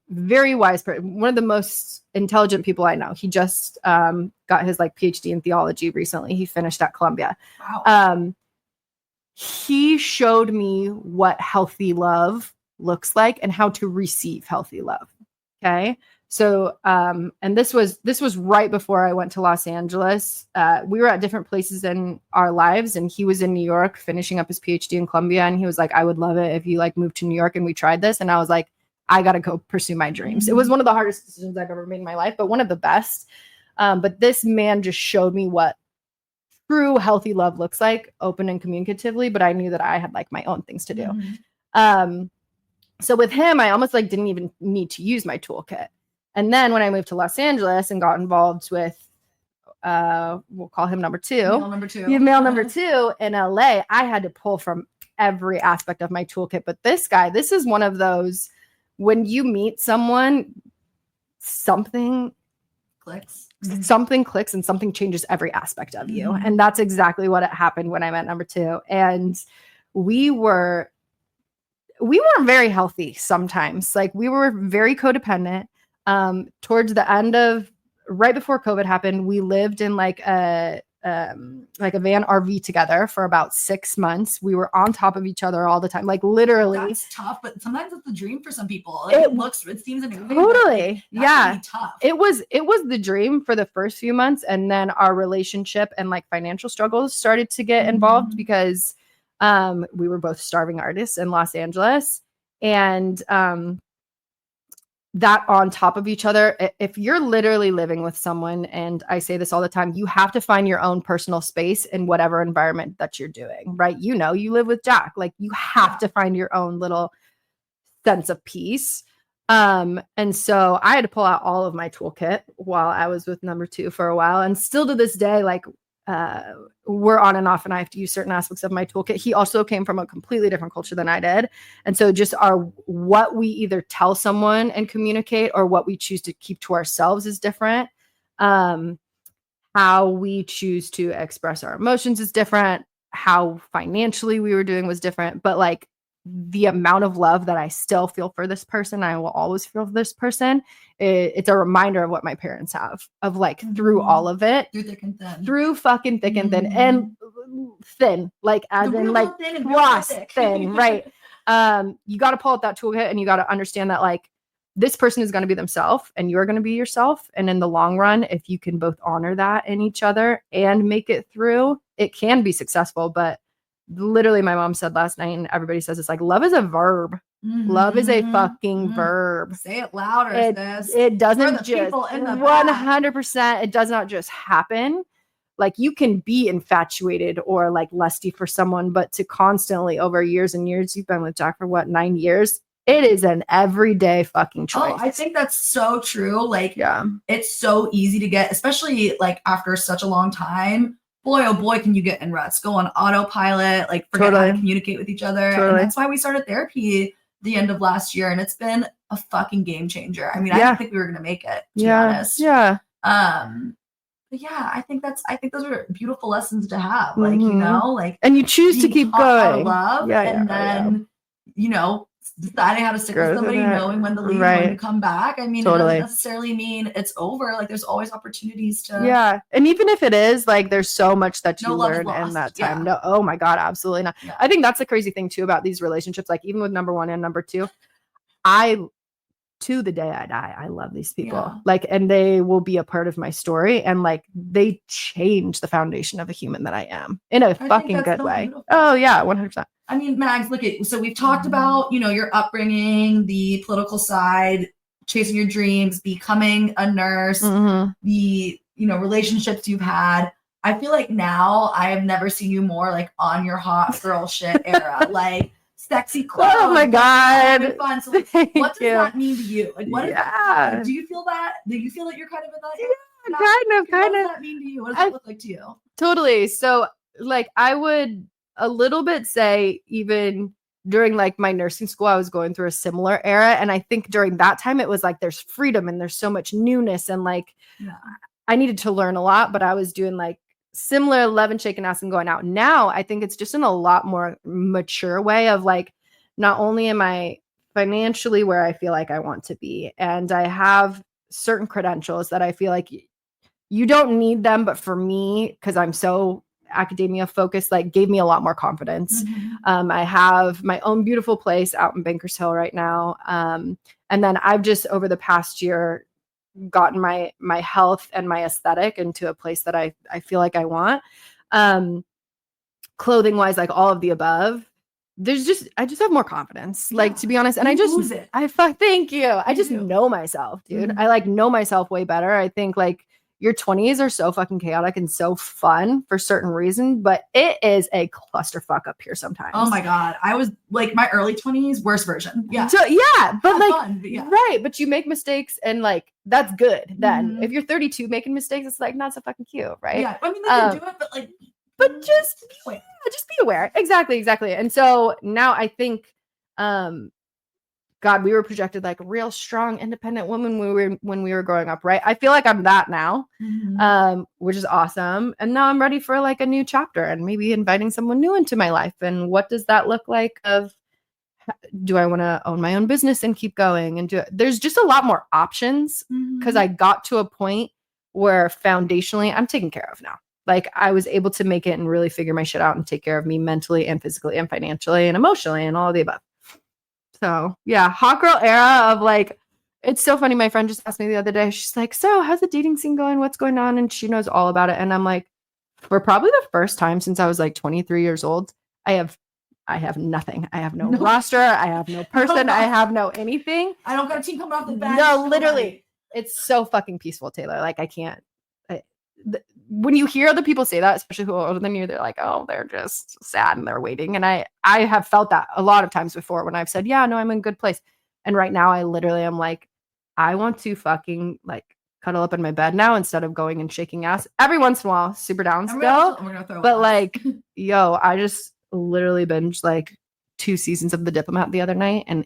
Very wise person, one of the most intelligent people I know. He just got his like PhD in theology recently. He finished at Columbia. Wow. He showed me what healthy love looks like and how to receive healthy love. Okay. So, and this was right before I went to Los Angeles. We were at different places in our lives, and he was in New York finishing up his PhD in Columbia. And he was like, I would love it if you like moved to New York and we tried this. And I was like, I got to go pursue my dreams. Mm-hmm. It was one of the hardest decisions I've ever made in my life, but one of the best. But this man just showed me what true healthy love looks like, open and communicatively. But I knew that I had like my own things to do. Mm-hmm. So with him, I almost like didn't even need to use my toolkit. And then when I moved to Los Angeles and got involved with, we'll call him number two. Male number two in LA, I had to pull from every aspect of my toolkit. But this is one of those, when you meet someone, something clicks and something changes every aspect of you. Mm-hmm. And that's exactly what happened when I met number two. And we were we weren't very healthy sometimes. Like we were very codependent. Towards the end of right before COVID happened, we lived in like a van RV together for about 6 months. We were on top of each other all the time, like literally. That's tough, but sometimes it's the dream for some people. Like it seems amazing. Totally, yeah. Tough. It was the dream for the first few months, and then our relationship and like financial struggles started to get involved because we were both starving artists in Los Angeles, and that on top of each other, if you're literally living with someone, and I say this all the time, you have to find your own personal space in whatever environment that you're doing, right? You know, you live with Jack, like you have to find your own little sense of peace. And so I had to pull out all of my toolkit while I was with number 2 for a while. And still to this day, like we're on and off, and I have to use certain aspects of my toolkit. He also came from a completely different culture than I did. And so just what we either tell someone and communicate or what we choose to keep to ourselves is different. How we choose to express our emotions is different. How financially we were doing was different. But like the amount of love that I still feel for this person, I will always feel for this person. It's a reminder of what my parents have, of like through all of it, through thick and thin, through fucking thick and thin, and thin, like as in like floss thin, right? You got to pull out that toolkit, and you got to understand that like this person is going to be themselves, and you're going to be yourself. And in the long run, if you can both honor that in each other and make it through, it can be successful. But literally, my mom said last night, and everybody says it's like love is a verb. Love is a fucking verb. Say it louder, sis. It doesn't just 100%. It does not just happen. Like you can be infatuated or like lusty for someone, but to constantly over years and years, you've been with Jack for what, 9 years? It is an everyday fucking choice. Oh, I think that's so true. Like, it's so easy to get, especially like after such a long time. Boy, oh boy, can you get in ruts, go on autopilot, like forget how to communicate with each other. And that's why we started therapy the end of last year. And it's been a fucking game changer. I mean, I didn't think we were going to make it, to be honest. Yeah. But yeah, I think those are beautiful lessons to have. Like, you know, like, and you choose to keep going. Love, and then, you know, deciding how to stick with somebody, knowing when to leave, when to come back. I mean, it doesn't necessarily mean it's over. Like there's always opportunities to. Yeah. And even if it is, like there's so much that you learn in that time. No, oh my God, absolutely not. Yeah. I think that's the crazy thing too about these relationships. Like even with number 1 and number 2, to the day I die, I love these people. Yeah. Like, and they will be a part of my story. And like, they change the foundation of a human that I am in a fucking good way. Beautiful. Oh yeah, 100%. I mean, Mags, so we've talked about, you know, your upbringing, the political side, chasing your dreams, becoming a nurse, the, you know, relationships you've had. I feel like now I have never seen you more like on your hot girl shit era, like sexy clothes. Oh my God. Fun. So like, what does that mean to you? Like, what do you feel that? Do you feel that you're kind of in that? Yeah, kind of. What does that mean to you? What does it look like to you? Totally. So like I would a little bit say even during like my nursing school, I was going through a similar era. And I think during that time, it was like, there's freedom and there's so much newness. And like, I needed to learn a lot, but I was doing like similar love and shaking ass and going out. Now, I think it's just in a lot more mature way of like, not only am I financially where I feel like I want to be, and I have certain credentials that I feel like you don't need them, but for me, because I'm so academia focused, like gave me a lot more confidence. I have my own beautiful place out in Bankers Hill right now. And then I've just over the past year gotten my health and my aesthetic into a place that I feel like I want. Clothing wise, like all of the above. I just have more confidence, like to be honest. And thank you. I just know myself, dude. I like know myself way better. I think like your 20s are so fucking chaotic and so fun for certain reasons, but it is a clusterfuck up here sometimes. Oh my God. I was like my early 20s, worst version. Yeah. So yeah, but like, fun, but right. But you make mistakes and like, that's good. Then if you're 32 making mistakes, it's like not so fucking cute. Right. Yeah. I mean, they can do it, but like, just be aware. Just be aware. Exactly. And so now I think, God, we were projected like a real strong, independent woman when we were growing up, right? I feel like I'm that now, which is awesome. And now I'm ready for like a new chapter and maybe inviting someone new into my life. And what does that look like of do I want to own my own business and keep going and there's just a lot more options because I got to a point where foundationally I'm taken care of now. Like I was able to make it and really figure my shit out and take care of me mentally and physically and financially and emotionally and all of the above. So yeah, hot girl era of like, it's so funny. My friend just asked me the other day, she's like, so how's the dating scene going? What's going on? And she knows all about it. And I'm like, for probably the first time since I was like 23 years old, I have nothing. I have no roster. I have no person. I have no anything. I don't got a team coming off the bench. No, literally. It's so fucking peaceful, Taylor. Like I can't. When you hear other people say that, especially who are older than you, they're like, oh, they're just sad and they're waiting. And I have felt that a lot of times before when I've said, yeah, no, I'm in a good place. And right now I literally am like, I want to fucking like cuddle up in my bed now instead of going and shaking ass every once in a while, super down still. But like, yo, I just literally binged like 2 seasons of The Diplomat the other night and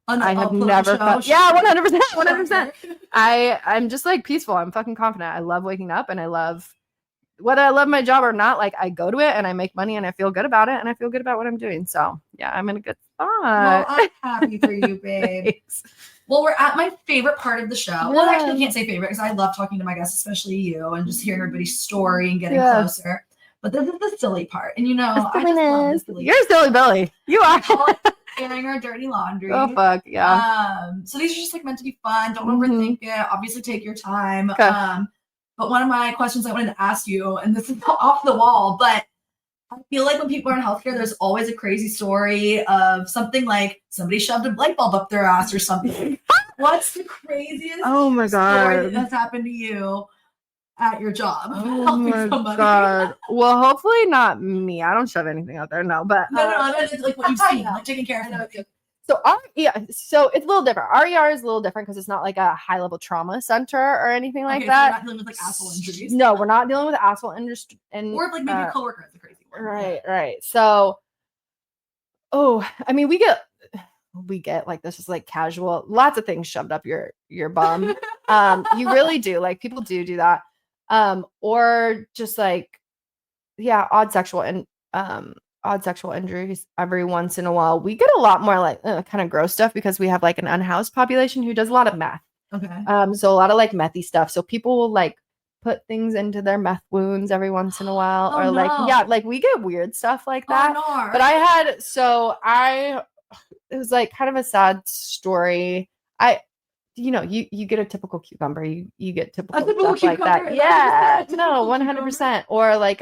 I have never felt, 100%. I'm just like peaceful. I'm fucking confident. I love waking up and I love, whether I love my job or not, like I go to it and I make money and I feel good about it and I feel good about what I'm doing. So yeah, I'm in a good spot. Well, I'm happy for you, babe. Well, we're at my favorite part of the show. Yeah. Well, I actually can't say favorite because I love talking to my guests, especially you, and just hearing everybody's story and getting closer. But this is the silly part. And you know, I just love the silly. You're silly Billy. You are. Airing our dirty laundry. Oh fuck yeah. So these are just like meant to be fun. Don't overthink it. Obviously take your time. Okay. But one of my questions I wanted to ask you, and this is off the wall, but I feel like when people are in healthcare, there's always a crazy story of something like somebody shoved a light bulb up their ass or something. What's the craziest story that's happened to you at your job? Oh my God. Well, hopefully not me. I don't shove anything out there. No, but no, it's like what you've seen, like taking care of it. So so it's a little different. RER is a little different because it's not like a high level trauma center or anything like that. So you're not dealing with like asshole injuries. No, we're not dealing with asshole injuries. Or like maybe a coworker has a crazy one. Right. So, I mean, we get like this is like casual, lots of things shoved up your bum. You really do, like people do that. Or just like, yeah, odd sexual injuries every once in a while. We get a lot more like kind of gross stuff because we have like an unhoused population who does a lot of meth. Okay. So a lot of like methy stuff. So people will like put things into their meth wounds every once in a while, like we get weird stuff like that. No. But it was like kind of a sad story. You get a typical cucumber. You get typical stuff like that. Yeah, no, 100%. Or like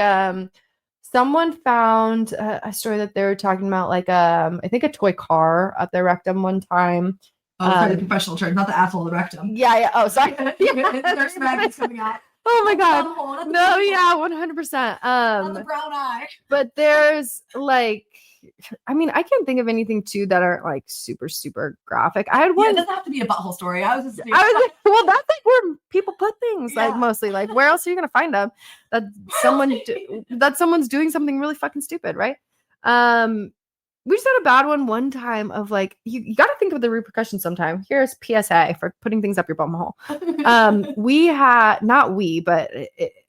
someone found a story that they were talking about, like I think a toy car up their rectum one time. Oh, the professional term, not the asshole, the rectum. Yeah. Oh, sorry. There's maggots coming out. Oh my God. No, yeah, 100%. Not the brown eye. But there's like, I mean, I can't think of anything too that aren't like super, super graphic. I had one. It doesn't have to be a butthole story. I was like, well, that's like where people put things, like mostly. Like, where else are you gonna find them? That someone's doing something really fucking stupid, right? We just had a bad one time of like, you got to think of the repercussions sometime. Here's PSA for putting things up your bumhole.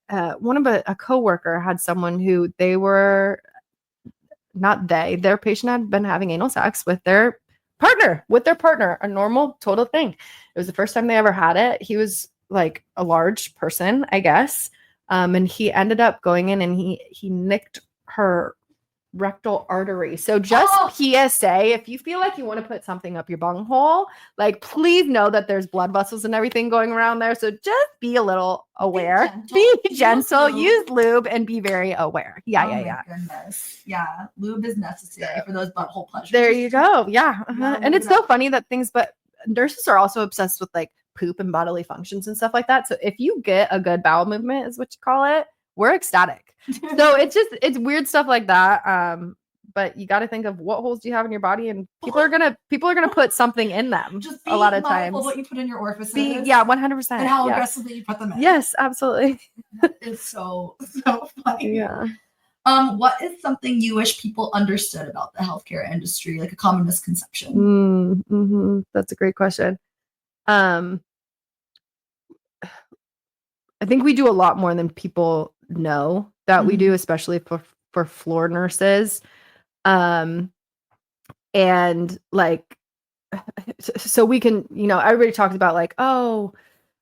A coworker had someone who their patient had been having anal sex with their partner, a normal, total thing. It was the first time they ever had it. He was like a large person, I guess. And he ended up going in and he nicked her rectal artery. So just PSA, if you feel like you want to put something up your bunghole, like please know that there's blood vessels and everything going around there. So just be a little aware. Be gentle. Use lube and be very aware. Yeah. Goodness. Yeah. Lube is necessary for those butthole pleasures. There you go. Yeah. And it's so funny that but nurses are also obsessed with like poop and bodily functions and stuff like that. So if you get a good bowel movement is what you call it, we're ecstatic. So it's weird stuff like that. But you got to think of what holes do you have in your body, and people are gonna put something in them. Just a lot of times. What you put in your orifices. 100%. And how aggressively you put them in. Yes, absolutely. It's so funny. Yeah. What is something you wish people understood about the healthcare industry, like a common misconception? That's a great question. I think we do a lot more than people know that we do, especially for floor nurses. And And like, so we can, everybody talks about like, oh,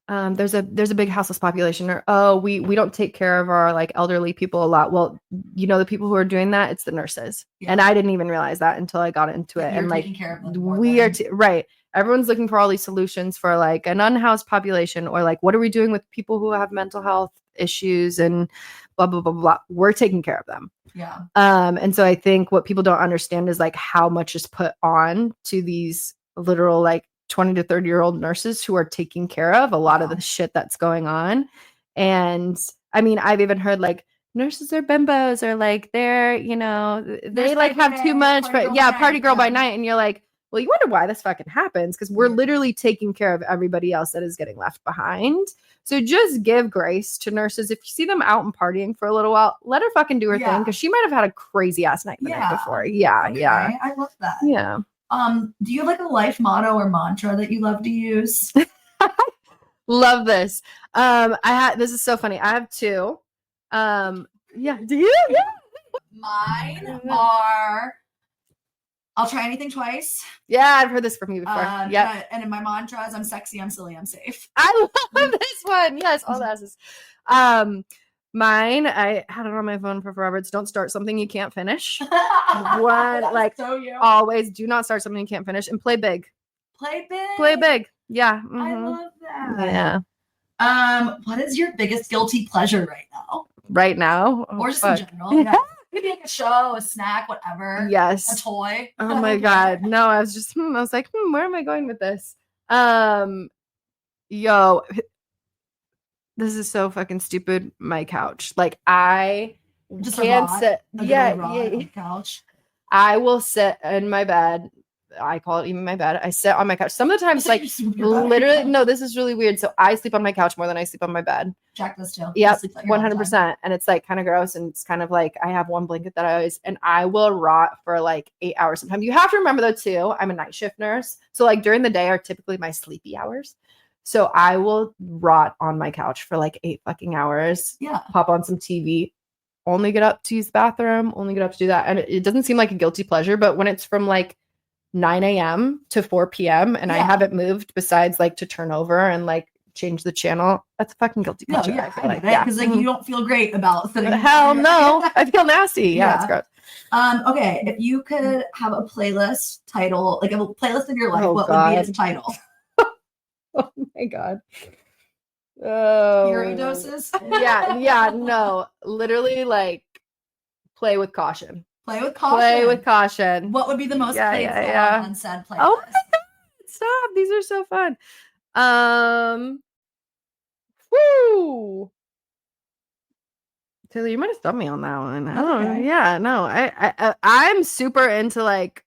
there's a big houseless population, or oh, we don't take care of our like elderly people a lot. Well, the people who are doing that, it's the nurses. Yeah. And I didn't even realize that until I got into it. And like, care of we are right. Everyone's looking for all these solutions for like an unhoused population, or like, what are we doing with people who have mental health issues and blah, blah, blah, blah. We're taking care of them. Yeah. And so I think what people don't understand is like how much is put on to these literal like 20 to 30-year-old nurses who are taking care of a lot of the shit that's going on. And I mean, I've even heard like nurses are bimbos, or like they're, they like have too much, but party girl by night. And you're like, well, you wonder why this fucking happens, because we're literally taking care of everybody else that is getting left behind. So just give grace to nurses. If you see them out and partying for a little while, let her fucking do her thing, because she might have had a crazy ass night the night before. Yeah, okay. Yeah. I love that. Yeah. Do you have like a life motto or mantra that you love to use? Love this. This is so funny. I have two. Yeah. Do you? Yeah. Mine are, I'll try anything twice. Yeah, I've heard this from you before. Yeah. And in my mantras, I'm sexy, I'm silly, I'm safe. I love this one. Yes, all the S's. Mine, I had it on my phone for forever. It's don't start something you can't finish. One, like, so always do not start something you can't finish, and play big. Play big? Play big. Yeah. Mm-hmm. I love that. Yeah. What is your biggest guilty pleasure right now? Right now? Oh, or just in general. Yeah. Maybe like a show, a snack, whatever. Yes. A toy. Oh my God. No, I was like, where am I going with this? Yo, this is so fucking stupid. My couch. Like I just can't sit. Yeah. Couch. I will sit in my bed. I call it even my bed. I sit on my couch. Some of the times, like literally, no, this is really weird. So I sleep on my couch more than I sleep on my bed. Jack does too. Yeah, 100%. And it's like kind of gross. And it's kind of like I have one blanket that I will rot for like 8 hours sometimes. You have to remember though too, I'm a night shift nurse. So like during the day are typically my sleepy hours. So I will rot on my couch for like 8 fucking hours. Yeah. Pop on some TV. Only get up to use the bathroom. Only get up to do that. And it doesn't seem like a guilty pleasure, but when it's from like 9 a.m. to 4 p.m. and I haven't moved besides like to turn over and like change the channel, that's a fucking guilty pleasure. No, yeah, because like you don't feel great about sitting. Hell no, I feel nasty. Yeah, it's gross. Okay, if you could have a playlist title, like a playlist of your life, what would be its title? Oh my God. Oh, hero doses. yeah, no, literally like play with caution. Play with caution. Play with caution. What would be the most played for unsaid playlist? Oh my God, stop. These are so fun. Woo. Taylor, you might have stumped me on that one. I don't know. Yeah, no. I'm super into like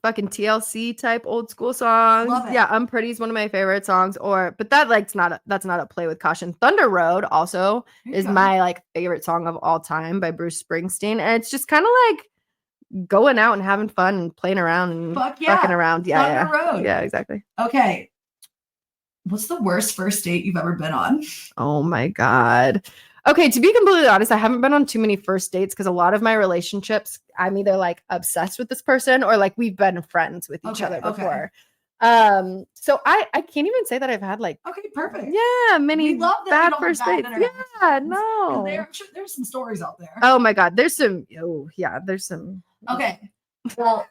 fucking TLC type old school songs. Love it. Yeah, I'm Pretty is one of my favorite songs. But that like that's not a play with caution. Thunder Road also is my like favorite song of all time by Bruce Springsteen, and it's just kind of like going out and having fun and playing around and fucking around. Yeah, Thunder Road. Yeah, exactly. Okay, what's the worst first date you've ever been on? Oh my God. Okay, to be completely honest, I haven't been on too many first dates because a lot of my relationships, I'm either like obsessed with this person or like we've been friends with each other before. So I can't even say that I've had like perfect. Yeah, many bad first dates. Yeah, no. There's some stories out there. Oh my God, there's some. Oh yeah, there's some. Okay, well,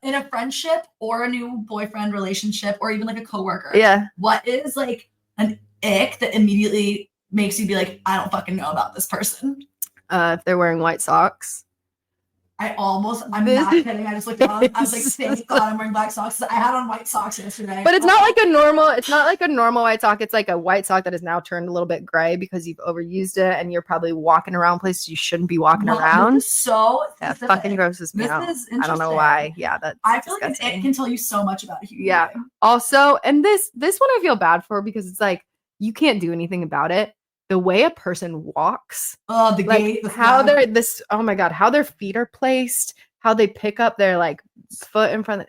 in a friendship or a new boyfriend relationship or even like a coworker, what is like an ick that immediately makes you be like, I don't fucking know about this person? If they're wearing white socks. I'm not kidding. I just looked down. I was like, thank God I'm wearing black socks. I had on white socks yesterday. But it's not like a normal white sock. It's like a white sock that is now turned a little bit gray because you've overused it and you're probably walking around places you shouldn't be walking around. So that fucking grosses me out. I don't know why. Yeah, I feel like it can tell you so much about a human being. Also, and this one I feel bad for because it's like you can't do anything about it. The way a person walks, the gait, how they're oh my God, how their feet are placed, how they pick up their like foot in front of.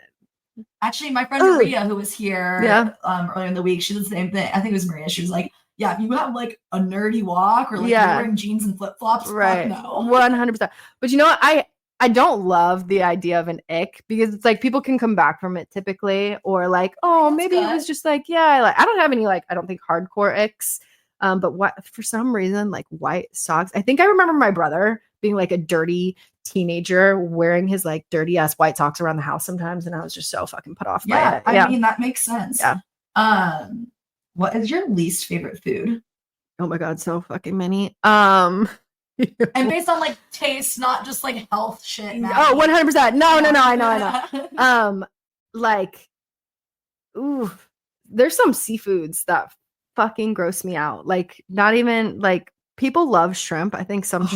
Actually, my friend Maria, who was here earlier in the week, she did the same thing. I think it was Maria. She was like, yeah, if you have like a nerdy walk or like you're wearing jeans and flip flops, right? No, 100%. But you know what? I don't love the idea of an ick because it's like people can come back from it typically, or like, oh, That's maybe it was just like, yeah, like I don't have any like I don't think hardcore icks. But what for some reason, like white socks. I think I remember my brother being like a dirty teenager wearing his like dirty ass white socks around the house sometimes, and I was just so fucking put off by it. I mean that makes sense. Yeah. What is your least favorite food? Oh my god, so fucking many. And based on like taste, not just like health shit. Oh, 100%. No, I know. Like, ooh, there's some seafoods that fucking gross me out. Like, not even like people love shrimp. I think some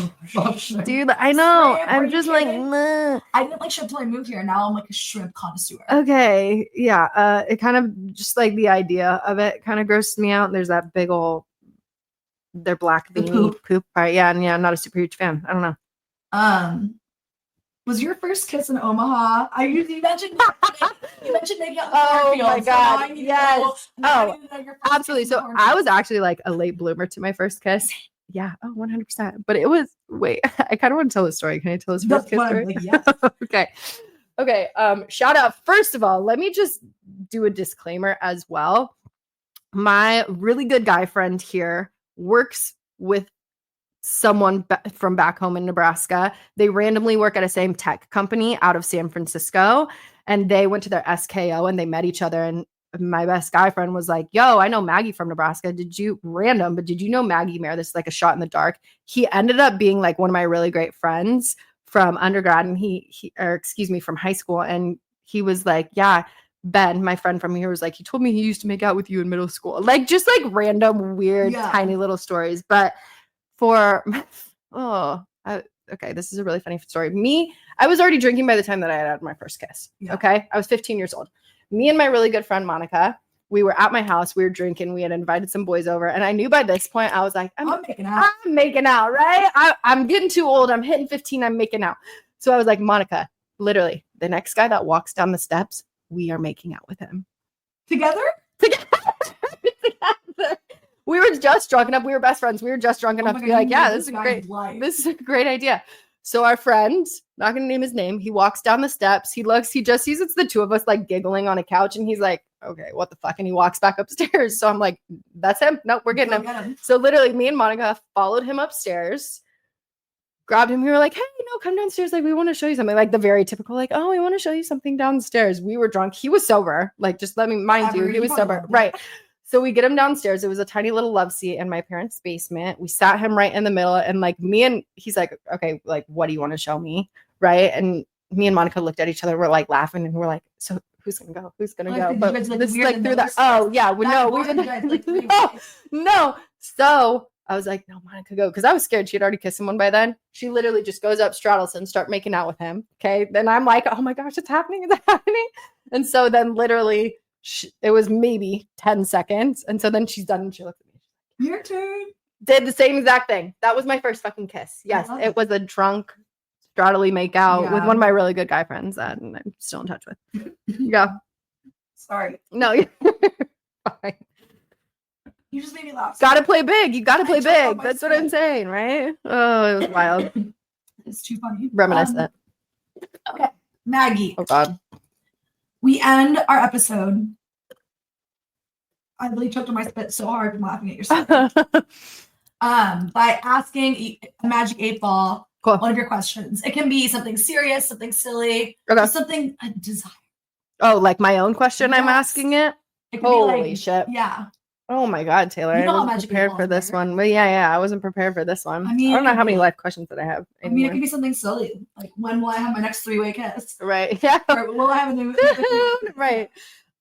dude, I know. Shrimp, I'm just like, I didn't like shrimp until I moved here. Now I'm like a shrimp connoisseur. Okay, yeah. It kind of just like the idea of it kind of grosses me out. There's that big old. They're black poop part. Yeah, and yeah, I'm not a super huge fan. I don't know. Was your first kiss in Omaha? You mentioned maybe on the oh my god, so yes. Absolutely. So I was actually like a late bloomer to my first kiss. Yeah, 100%. But it was wait, I kind of want to tell the story. Can I tell this first kiss story? Like, yes. Okay. Shout out. First of all, let me just do a disclaimer as well. My really good guy friend here works with someone from back home in Nebraska. They randomly work at a same tech company out of San Francisco, and they went to their SKO and they met each other. And my best guy friend was like, yo, I know Maggie from Nebraska. Did you know Maggie Mayer? This is like a shot in the dark. He ended up being like one of my really great friends from undergrad and from high school. And he was like, yeah, Ben, my friend from here, was like, he told me he used to make out with you in middle school. Like just like random, weird, tiny little stories. But okay, this is a really funny story. I was already drinking by the time that I had my first kiss. Yeah. Okay. I was 15 years old. Me and my really good friend, Monica, we were at my house. We were drinking. We had invited some boys over. And I knew by this point, I was like, I'm making out, right? I'm getting too old. I'm hitting 15. I'm making out. So I was like, Monica, literally, the next guy that walks down the steps, we are making out with him. Together. We were just drunk enough. We were best friends. We were just drunk enough to be like, yeah, this is a great idea. So our friend, not going to name his name, he walks down the steps. He just sees it's the two of us like giggling on a couch. And he's like, okay, what the fuck? And he walks back upstairs. So I'm like, that's him. Nope, we're getting him. So literally me and Monica followed him upstairs, grabbed him. We were like, hey, no, come downstairs. Like, we want to show you something. Like the very typical, like, oh, we want to show you something downstairs. We were drunk. He was sober. Like, just let me mind you, he was sober. Right. So we get him downstairs. It was a tiny little love seat in my parents' basement. We sat him right in the middle, and like he's like, okay, like, what do you want to show me? Right. And me and Monica looked at each other. We're like laughing, and we're like, so who's gonna go? Who's gonna go? But this is like through that. Oh yeah, no. So I was like, no, Monica, go, because I was scared. She had already kissed someone by then. She literally just goes up, straddles him, start making out with him. Okay. Then I'm like, oh my gosh, it's happening. It's happening. And so then literally it was maybe 10 seconds. And so then she's done and she looked at me. Your turn. Did the same exact thing. That was my first fucking kiss. Yes. It was a drunk, straddly make out with one of my really good guy friends that I'm still in touch with. Yeah. Sorry. No, you're fine. You just made me laugh. Gotta play big. You gotta play big. That's what I'm saying, right? Oh, it was wild. It's too funny. Reminiscent. Okay. Maggie. Oh, God. We end our episode. I really choked on my spit so hard from laughing at yourself. By asking a magic 8-ball one of your questions. It can be something serious, something silly, something I desire. Oh, like my own question? Yes. I'm asking it? Holy shit. Yeah. Oh my God, Taylor. I wasn't prepared for this one. But yeah, I wasn't prepared for this one. I mean, I don't know how many life questions that I have anymore. I mean, it could be something silly. Like, when will I have my next 3-way kiss? Right. Yeah. Or will I have a new Right.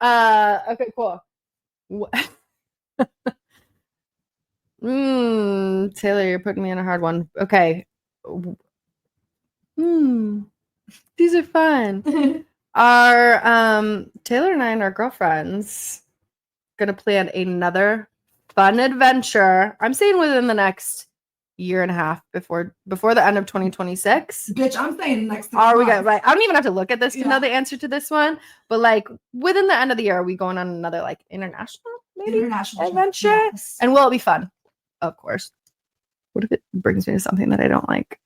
Okay, cool. Taylor, you're putting me in a hard one. Okay. These are fun. Our Taylor and I and our girlfriends gonna plan another fun adventure. I'm saying within the next year and a half before the end of 2026. Bitch, I'm saying next. Are we good? Right. I don't even have to look at this to know the answer to this one. But like within the end of the year, are we going on another like international adventure? Yes. And will it be fun? Of course. What if it brings me to something that I don't like?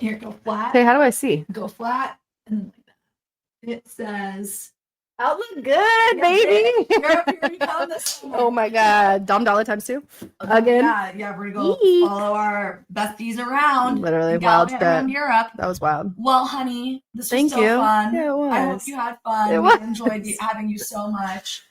Here, go flat. Okay, how do I see? Go flat and then like that. It says, Outlook good, baby. Europe, here we come this summer. Oh my God. Dom Dollar times 2. Again. Yeah, we're going to go Yeet. follow our besties around. Literally and wild gallivant shit. around Europe. That was wild. Well, honey, this was Thank so you. fun. Yeah, it was. I hope you had fun. It We was. enjoyed having you so much.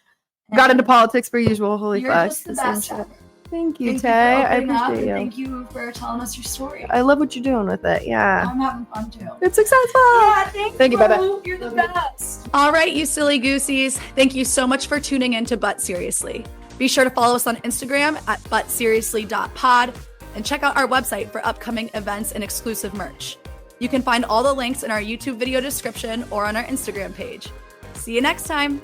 Got And into politics per usual. Holy you're fuck. just the The same best shit. ever. Thank you, Thank Tay. you for I opening up, appreciate and you. thank you for telling us your story. I love what you're doing with it. Yeah. I'm having fun too. It's successful. Yeah, Thank you, baby. You're the best. All right, you silly goosies. Thank you so much for tuning in to But Seriously. Be sure to follow us on Instagram at butseriously.pod and check out our website for upcoming events and exclusive merch. You can find all the links in our YouTube video description or on our Instagram page. See you next time.